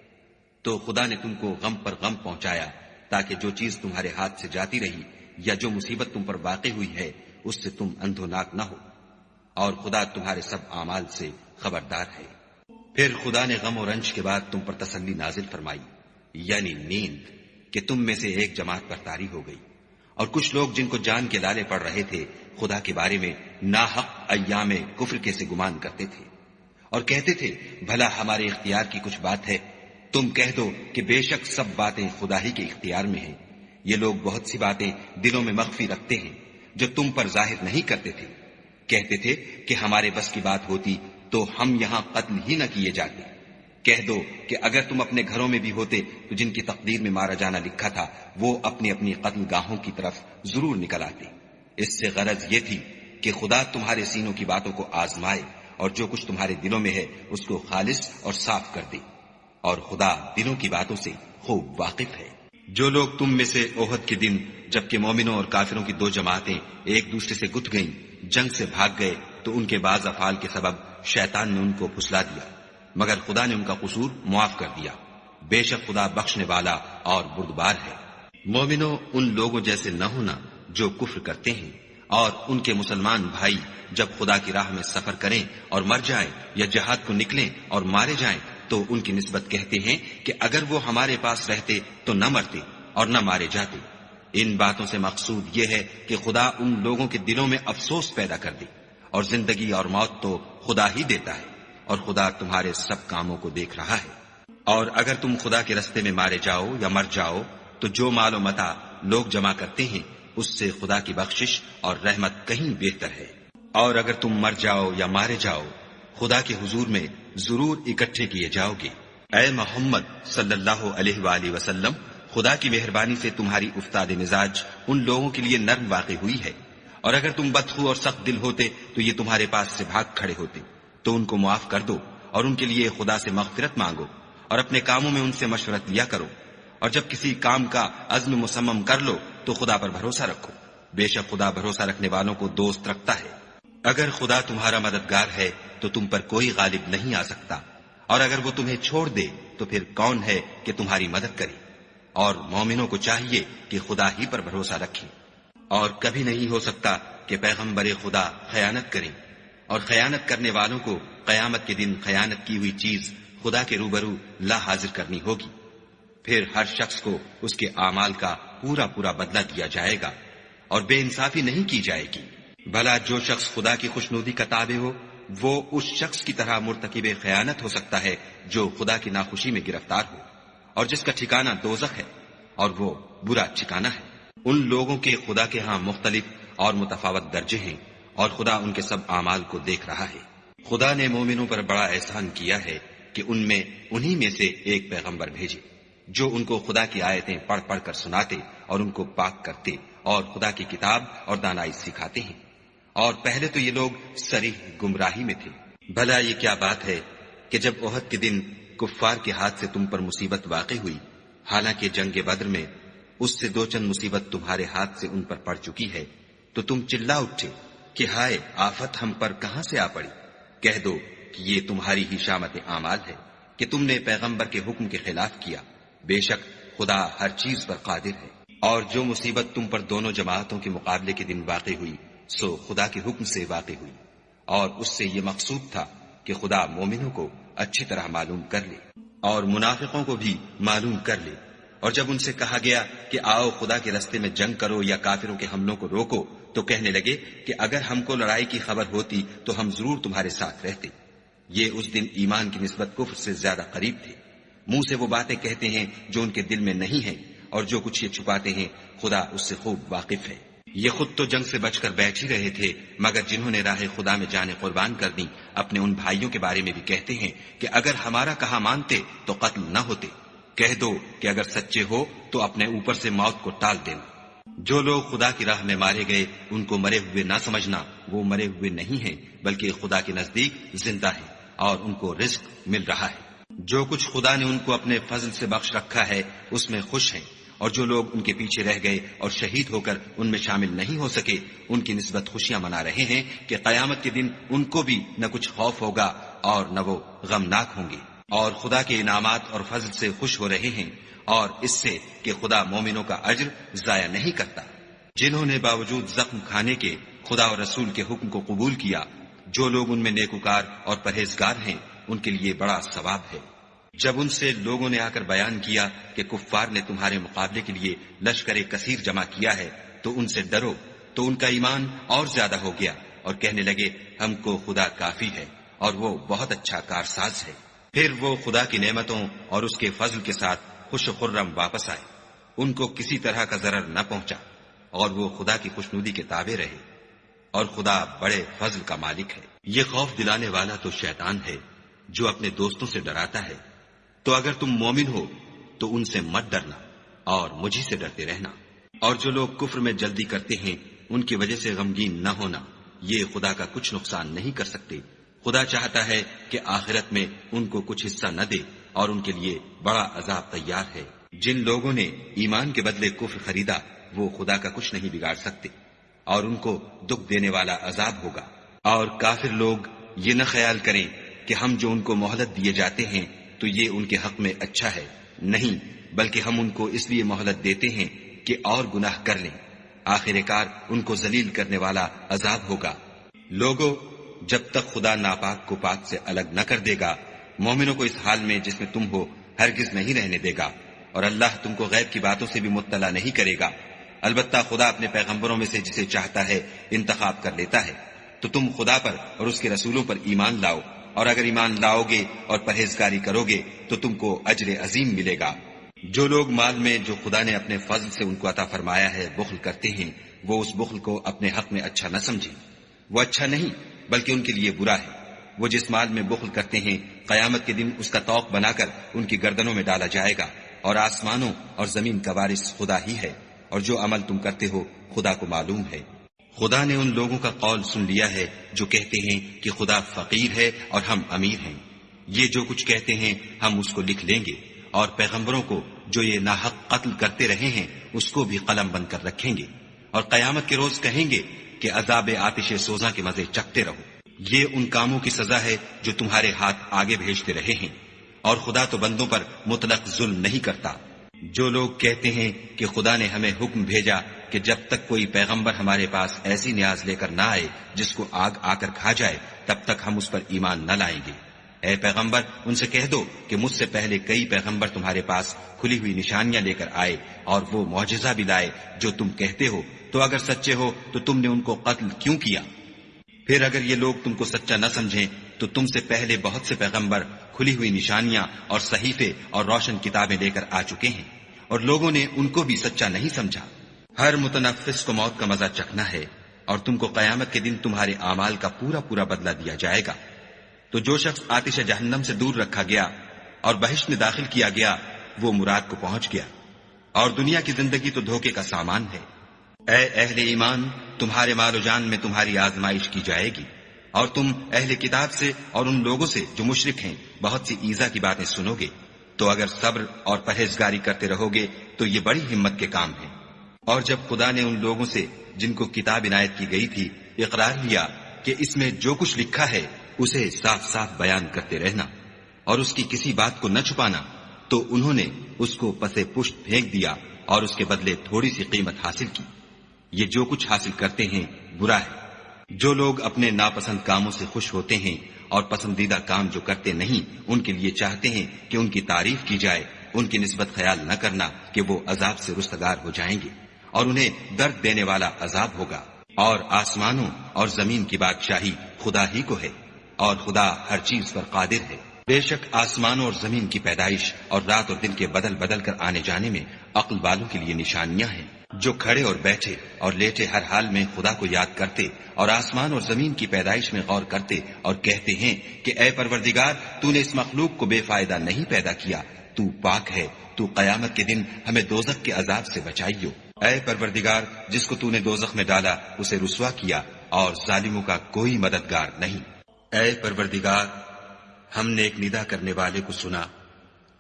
تو خدا نے تم کو غم پر غم پہنچایا تاکہ جو چیز تمہارے ہاتھ سے جاتی رہی یا جو مصیبت تم پر واقع ہوئی ہے اس سے تم اندھوناک نہ ہو، اور خدا تمہارے سب اعمال سے خبردار ہے۔ پھر خدا نے غم و رنج کے بعد تم پر تسلی نازل فرمائی، یعنی نیند، کہ تم میں سے ایک جماعت پر طاری ہو گئی، اور کچھ لوگ جن کو جان کے لالے پڑ رہے تھے خدا کے بارے میں ناحق ایام کفر کے سے گمان کرتے تھے، اور کہتے تھے بھلا ہمارے اختیار کی کچھ بات ہے؟ تم کہہ دو کہ بے شک سب باتیں خدا ہی کے اختیار میں ہیں۔ یہ لوگ بہت سی باتیں دلوں میں مخفی رکھتے ہیں جو تم پر ظاہر نہیں کرتے تھے۔ کہتے تھے کہ ہمارے بس کی بات ہوتی تو ہم یہاں قتل ہی نہ کیے جاتے، کہہ دو کہ اگر تم اپنے گھروں میں بھی ہوتے تو جن کی تقدیر میں مارا جانا لکھا تھا وہ اپنی اپنی قتل گاہوں کی طرف ضرور نکل آتے۔ اس سے غرض یہ تھی کہ خدا تمہارے سینوں کی باتوں کو آزمائے اور جو کچھ تمہارے دلوں میں ہے اس کو خالص اور صاف کر دے، اور خدا دلوں کی باتوں سے خوب واقف ہے۔ جو لوگ تم میں سے احد کے دن جبکہ مومنوں اور کافروں کی دو جماعتیں ایک دوسرے سے گتھ گئیں جنگ سے بھاگ گئے تو ان کے بعض افعال کے سبب شیطان نے ان کو پھسلا دیا، مگر خدا نے ان کا قصور معاف کر دیا۔ بے شک خدا بخشنے والا اور بردبار ہے۔ مومنوں، ان لوگوں جیسے نہ ہونا جو کفر کرتے ہیں، اور ان کے مسلمان بھائی جب خدا کی راہ میں سفر کریں اور مر جائیں یا جہاد کو نکلیں اور مارے جائیں تو ان کی نسبت کہتے ہیں کہ اگر وہ ہمارے پاس رہتے تو نہ مرتے اور نہ مارے جاتے۔ ان باتوں سے مقصود یہ ہے کہ خدا ان لوگوں کے دلوں میں افسوس پیدا کر دے، اور زندگی اور موت تو خدا ہی دیتا ہے، اور خدا تمہارے سب کاموں کو دیکھ رہا ہے۔ اور اگر تم خدا کے رستے میں مارے جاؤ یا مر جاؤ تو جو مال و متاع لوگ جمع کرتے ہیں اس سے خدا کی بخشش اور رحمت کہیں بہتر ہے۔ اور اگر تم مر جاؤ یا مارے جاؤ خدا کے حضور میں ضرور اکٹھے کیے جاؤ گے۔ اے محمد صلی اللہ علیہ وآلہ وسلم، خدا کی مہربانی سے تمہاری افتاد مزاج ان لوگوں کے لیے نرم واقع ہوئی ہے، اور اگر تم بدخو اور سخت دل ہوتے تو یہ تمہارے پاس سے بھاگ کھڑے ہوتے، تو ان کو معاف کر دو اور ان کے لیے خدا سے مغفرت مانگو، اور اپنے کاموں میں ان سے مشورت لیا کرو، اور جب کسی کام کا عزم مصمم کر لو تو خدا پر بھروسہ رکھو، بے شک خدا بھروسہ رکھنے والوں کو دوست رکھتا ہے۔ اگر خدا تمہارا مددگار ہے تو تم پر کوئی غالب نہیں آ سکتا، اور اگر وہ تمہیں چھوڑ دے تو پھر کون ہے کہ تمہاری مدد کرے؟ اور مومنوں کو چاہیے کہ خدا ہی پر بھروسہ رکھیں، اور کبھی نہیں ہو سکتا کہ پیغمبر خدا خیانت کریں، اور خیانت کرنے والوں کو قیامت کے دن خیانت کی ہوئی چیز خدا کے روبرو لا حاضر کرنی ہوگی، پھر ہر شخص کو اس کے اعمال کا پورا پورا بدلہ دیا جائے گا، اور بے انصافی نہیں کی جائے گی۔ بھلا جو شخص خدا کی خوشنودی کا تابع ہو وہ اس شخص کی طرح مرتکب خیانت ہو سکتا ہے جو خدا کی ناخوشی میں گرفتار ہو، اور جس کا ٹھکانہ دوزخ ہے، اور وہ برا ٹھکانہ ہے۔ ان لوگوں کے خدا کے ہاں مختلف اور متفاوت درجے ہیں، اور خدا ان کے سب اعمال کو دیکھ رہا ہے۔ خدا نے مومنوں پر بڑا احسان کیا ہے کہ ان میں انہی میں سے ایک پیغمبر بھیجے جو ان کو خدا کی آیتیں پڑھ پڑھ کر سناتے اور ان کو پاک کرتے اور خدا کی کتاب اور دانائی سکھاتے ہیں، اور پہلے تو یہ لوگ صریح گمراہی میں تھے۔ بھلا یہ کیا بات ہے کہ جب احد کے دن کفار کے ہاتھ سے تم پر مصیبت واقع ہوئی، حالانکہ جنگ بدر میں اس سے دو چند مصیبت تمہارے ہاتھ سے ان پر پڑ چکی ہے، تو تم چلا اٹھے کہ ہائے آفت ہم پر کہاں سے آ پڑی؟ کہہ دو کہ یہ تمہاری ہی شامت اعمال ہے کہ تم نے پیغمبر کے حکم کے خلاف کیا، بے شک خدا ہر چیز پر قادر ہے۔ اور جو مصیبت تم پر دونوں جماعتوں کے مقابلے کے دن واقع ہوئی سو خدا کے حکم سے واقع ہوئی، اور اس سے یہ مقصود تھا کہ خدا مومنوں کو اچھی طرح معلوم کر لے اور منافقوں کو بھی معلوم کر لے۔ اور جب ان سے کہا گیا کہ آؤ خدا کے رستے میں جنگ کرو یا کافروں کے حملوں کو روکو تو کہنے لگے کہ اگر ہم کو لڑائی کی خبر ہوتی تو ہم ضرور تمہارے ساتھ رہتے۔ یہ اس دن ایمان کی نسبت کفر سے زیادہ قریب تھے۔ منہ سے وہ باتیں کہتے ہیں جو ان کے دل میں نہیں ہیں، اور جو کچھ یہ چھپاتے ہیں خدا اس سے خوب واقف ہے۔ یہ خود تو جنگ سے بچ کر بیٹھ ہی رہے تھے، مگر جنہوں نے راہ خدا میں جانیں قربان کر دی اپنے ان بھائیوں کے بارے میں بھی کہتے ہیں کہ اگر ہمارا کہا مانتے تو قتل نہ ہوتے۔ کہہ دو کہ اگر سچے ہو تو اپنے اوپر سے موت کو ٹال دینا۔ جو لوگ خدا کی راہ میں مارے گئے ان کو مرے ہوئے نہ سمجھنا، وہ مرے ہوئے نہیں ہیں بلکہ خدا کے نزدیک زندہ ہیں اور ان کو رزق مل رہا ہے۔ جو کچھ خدا نے ان کو اپنے فضل سے بخش رکھا ہے اس میں خوش ہیں، اور جو لوگ ان کے پیچھے رہ گئے اور شہید ہو کر ان میں شامل نہیں ہو سکے ان کی نسبت خوشیاں منا رہے ہیں کہ قیامت کے دن ان کو بھی نہ کچھ خوف ہوگا اور نہ وہ غمناک ہوں گے، اور خدا کے انعامات اور فضل سے خوش ہو رہے ہیں، اور اس سے کہ خدا مومنوں کا اجر ضائع نہیں کرتا۔ جنہوں نے باوجود زخم کھانے کے خدا اور رسول کے حکم کو قبول کیا، جو لوگ ان میں نیکوکار اور پرہیزگار ہیں ان کے لیے بڑا ثواب ہے۔ جب ان سے لوگوں نے آ کر بیان کیا کہ کفار نے تمہارے مقابلے کے لیے لشکر کثیر جمع کیا ہے تو ان سے ڈرو، تو ان کا ایمان اور زیادہ ہو گیا اور کہنے لگے ہم کو خدا کافی ہے اور وہ بہت اچھا کارساز ہے۔ پھر وہ خدا کی نعمتوں اور اس کے فضل کے ساتھ خوش و خرم واپس آئے، ان کو کسی طرح کا ضرر نہ پہنچا، اور وہ خدا کی خوشنودی کے تابع رہے، اور خدا بڑے فضل کا مالک ہے۔ یہ خوف دلانے والا تو شیطان ہے جو اپنے دوستوں سے ڈراتا ہے تو اگر تم مومن ہو تو ان سے مت ڈرنا اور مجھے سے ڈرتے رہنا، اور جو لوگ کفر میں جلدی کرتے ہیں ان کی وجہ سے غمگین نہ ہونا، یہ خدا کا کچھ نقصان نہیں کر سکتے۔ خدا چاہتا ہے کہ آخرت میں ان کو کچھ حصہ نہ دے اور ان کے لیے بڑا عذاب تیار ہے۔ جن لوگوں نے ایمان کے بدلے کفر خریدا وہ خدا کا کچھ نہیں بگاڑ سکتے، اور ان کو دکھ دینے والا عذاب ہوگا۔ اور کافر لوگ یہ نہ خیال کریں کہ ہم جو ان کو مہلت دیے جاتے ہیں تو یہ ان کے حق میں اچھا ہے، نہیں، بلکہ ہم ان کو اس لیے مہلت دیتے ہیں کہ اور گناہ کر لیں، آخر کار ان کو ذلیل کرنے والا عذاب ہوگا۔ لوگوں، جب تک خدا ناپاک کو پاک سے الگ نہ کر دے گا، مومنوں کو اس حال میں جس میں تم ہو ہرگز نہیں رہنے دے گا، اور اللہ تم کو غیب کی باتوں سے بھی مطلع نہیں کرے گا۔ البتہ خدا اپنے پیغمبروں میں سے جسے چاہتا ہے انتخاب کر لیتا ہے۔ تو تم خدا پر اور اس کے رسولوں پر ایمان لاؤ، اور اگر ایمان لاؤ گے اور پرہیزگاری کرو گے تو تم کو اجر عظیم ملے گا۔ جو لوگ مال میں جو خدا نے اپنے فضل سے ان کو عطا فرمایا ہے بخل کرتے ہیں، وہ اس بخل کو اپنے حق میں اچھا نہ سمجھیں، وہ اچھا نہیں بلکہ ان کے لیے برا ہے۔ وہ جس مال میں بخل کرتے ہیں قیامت کے دن اس کا طوق بنا کر ان کی گردنوں میں ڈالا جائے گا، اور آسمانوں اور زمین کا وارث خدا ہی ہے، اور جو عمل تم کرتے ہو خدا کو معلوم ہے۔ خدا نے ان لوگوں کا قول سن لیا ہے جو کہتے ہیں کہ خدا فقیر ہے اور ہم امیر ہیں۔ یہ جو کچھ کہتے ہیں ہم اس کو لکھ لیں گے، اور پیغمبروں کو جو یہ ناحق قتل کرتے رہے ہیں اس کو بھی قلم بند کر رکھیں گے، اور قیامت کے روز کہیں گے کہ عذاب آتش سوزاں کے مزے چکھتے رہو۔ یہ ان کاموں کی سزا ہے جو تمہارے ہاتھ آگے بھیجتے رہے ہیں، اور خدا تو بندوں پر مطلق ظلم نہیں کرتا۔ جو لوگ کہتے ہیں کہ خدا نے ہمیں حکم بھیجا کہ جب تک کوئی پیغمبر ہمارے پاس ایسی نیاز لے کر نہ آئے جس کو آگ آ کر کھا جائے تب تک ہم اس پر ایمان نہ لائیں گے۔ اے پیغمبر ان سے کہہ دو کہ مجھ سے پہلے کئی پیغمبر تمہارے پاس کھلی ہوئی نشانیاں لے کر آئے اور وہ معجزہ بھی لائے جو تم کہتے ہو، تو اگر سچے ہو تو تم نے ان کو قتل کیوں کیا؟ پھر اگر یہ لوگ تم کو سچا نہ سمجھیں تو تم سے پہلے بہت سے پیغمبر کھلی ہوئی نشانیاں اور صحیفے اور روشن کتابیں لے کر آ چکے ہیں، اور لوگوں نے ان کو بھی سچا نہیں سمجھا۔ ہر متنفس کو موت کا مزہ چکھنا ہے، اور تم کو قیامت کے دن تمہارے اعمال کا پورا پورا بدلہ دیا جائے گا۔ تو جو شخص آتش جہنم سے دور رکھا گیا اور بہشت میں داخل کیا گیا وہ مراد کو پہنچ گیا، اور دنیا کی زندگی تو دھوکے کا سامان ہے۔ اے اہل ایمان، تمہارے مال و جان میں تمہاری آزمائش کی جائے گی، اور تم اہل کتاب سے اور ان لوگوں سے جو مشرک ہیں بہت سی ایذا کی باتیں سنو گے، تو اگر صبر اور پرہیزگاری کرتے رہو گے تو یہ بڑی ہمت کے کام ہے۔ اور جب خدا نے ان لوگوں سے جن کو کتاب عنایت کی گئی تھی اقرار لیا کہ اس میں جو کچھ لکھا ہے اسے صاف صاف بیان کرتے رہنا اور اس کی کسی بات کو نہ چھپانا، تو انہوں نے اس کو پسے پشت پھینک دیا اور اس کے بدلے تھوڑی سی قیمت حاصل کی۔ یہ جو کچھ حاصل کرتے ہیں برا ہے۔ جو لوگ اپنے ناپسند کاموں سے خوش ہوتے ہیں اور پسندیدہ کام جو کرتے نہیں ان کے لیے چاہتے ہیں کہ ان کی تعریف کی جائے، ان کی نسبت خیال نہ کرنا کہ وہ عذاب سے رستگار ہو جائیں گے اور انہیں درد دینے والا عذاب ہوگا۔ اور آسمانوں اور زمین کی بادشاہی خدا ہی کو ہے، اور خدا ہر چیز پر قادر ہے۔ بے شک آسمانوں اور زمین کی پیدائش اور رات اور دن کے بدل بدل کر آنے جانے میں عقل والوں کے لیے نشانیاں ہیں، جو کھڑے اور بیٹھے اور لیٹے ہر حال میں خدا کو یاد کرتے اور آسمان اور زمین کی پیدائش میں غور کرتے اور کہتے ہیں کہ اے پروردگار، تو نے اس مخلوق کو بے فائدہ نہیں پیدا کیا، تو پاک ہے، تو قیامت کے دن ہمیں دوزخ کے عذاب سے بچائیو۔ اے پروردگار، جس کو تو نے دوزخ میں ڈالا اسے رسوا کیا اور ظالموں کا کوئی مددگار نہیں۔ اے پروردگار، ہم نے ایک ندا کرنے والے کو سنا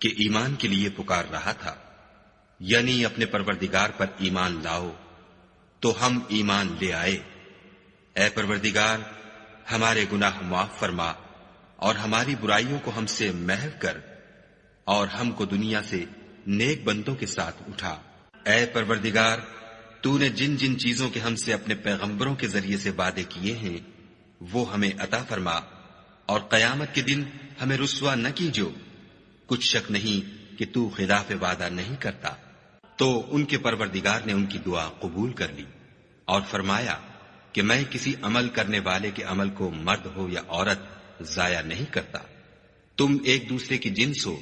کہ ایمان کے لیے پکار رہا تھا، یعنی اپنے پروردگار پر ایمان لاؤ، تو ہم ایمان لے آئے۔ اے پروردگار، ہمارے گناہ معاف فرما اور ہماری برائیوں کو ہم سے محو کر، اور ہم کو دنیا سے نیک بندوں کے ساتھ اٹھا۔ اے پروردگار، تو نے جن جن چیزوں کے ہم سے اپنے پیغمبروں کے ذریعے سے وعدے کیے ہیں وہ ہمیں عطا فرما، اور قیامت کے دن ہمیں رسوا نہ کیجو۔ کچھ شک نہیں کہ تو خلاف وعدہ نہیں کرتا۔ تو ان کے پروردگار نے ان کی دعا قبول کر لی اور فرمایا کہ میں کسی عمل کرنے والے کے عمل کو مرد ہو یا عورت ضائع نہیں کرتا۔ تم ایک دوسرے کی جنس ہو،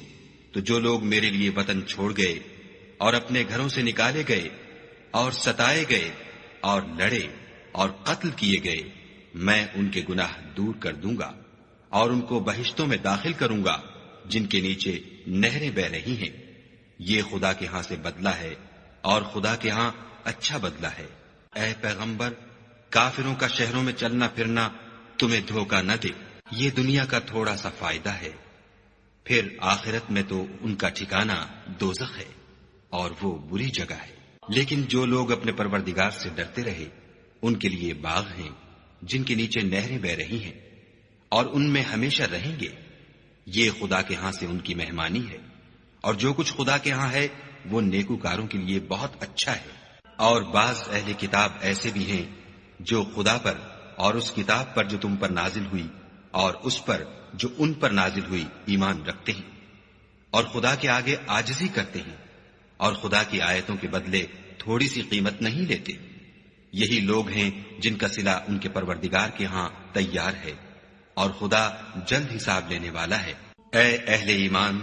تو جو لوگ میرے لیے وطن چھوڑ گئے اور اپنے گھروں سے نکالے گئے اور ستائے گئے اور لڑے اور قتل کیے گئے، میں ان کے گناہ دور کر دوں گا اور ان کو بہشتوں میں داخل کروں گا، جن کے نیچے نہریں بہ رہی ہیں، یہ خدا کے ہاں سے بدلہ ہے اور خدا کے ہاں اچھا بدلہ ہے۔ اے پیغمبر، کافروں کا شہروں میں چلنا پھرنا تمہیں دھوکہ نہ دے، یہ دنیا کا تھوڑا سا فائدہ ہے، پھر آخرت میں تو ان کا ٹھکانہ دوزخ ہے اور وہ بری جگہ ہے۔ لیکن جو لوگ اپنے پروردگار سے ڈرتے رہے ان کے لیے باغ ہیں جن کے نیچے نہریں بہ رہی ہیں اور ان میں ہمیشہ رہیں گے، یہ خدا کے ہاں سے ان کی مہمانی ہے، اور جو کچھ خدا کے ہاں ہے وہ نیکوکاروں کے لیے بہت اچھا ہے۔ اور بعض اہل کتاب ایسے بھی ہیں جو خدا پر اور اس کتاب پر جو تم پر نازل ہوئی اور اس پر جو ان پر نازل ہوئی ایمان رکھتے ہیں، اور خدا کے آگے عاجزی کرتے ہیں، اور خدا کی آیتوں کے بدلے تھوڑی سی قیمت نہیں لیتے۔ یہی لوگ ہیں جن کا صلہ ان کے پروردگار کے ہاں تیار ہے، اور خدا جلد حساب لینے والا ہے۔ اے اہل ایمان،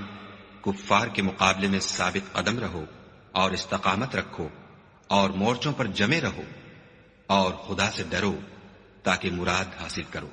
کفار کے مقابلے میں ثابت قدم رہو اور استقامت رکھو اور مورچوں پر جمے رہو، اور خدا سے ڈرو تاکہ مراد حاصل کرو۔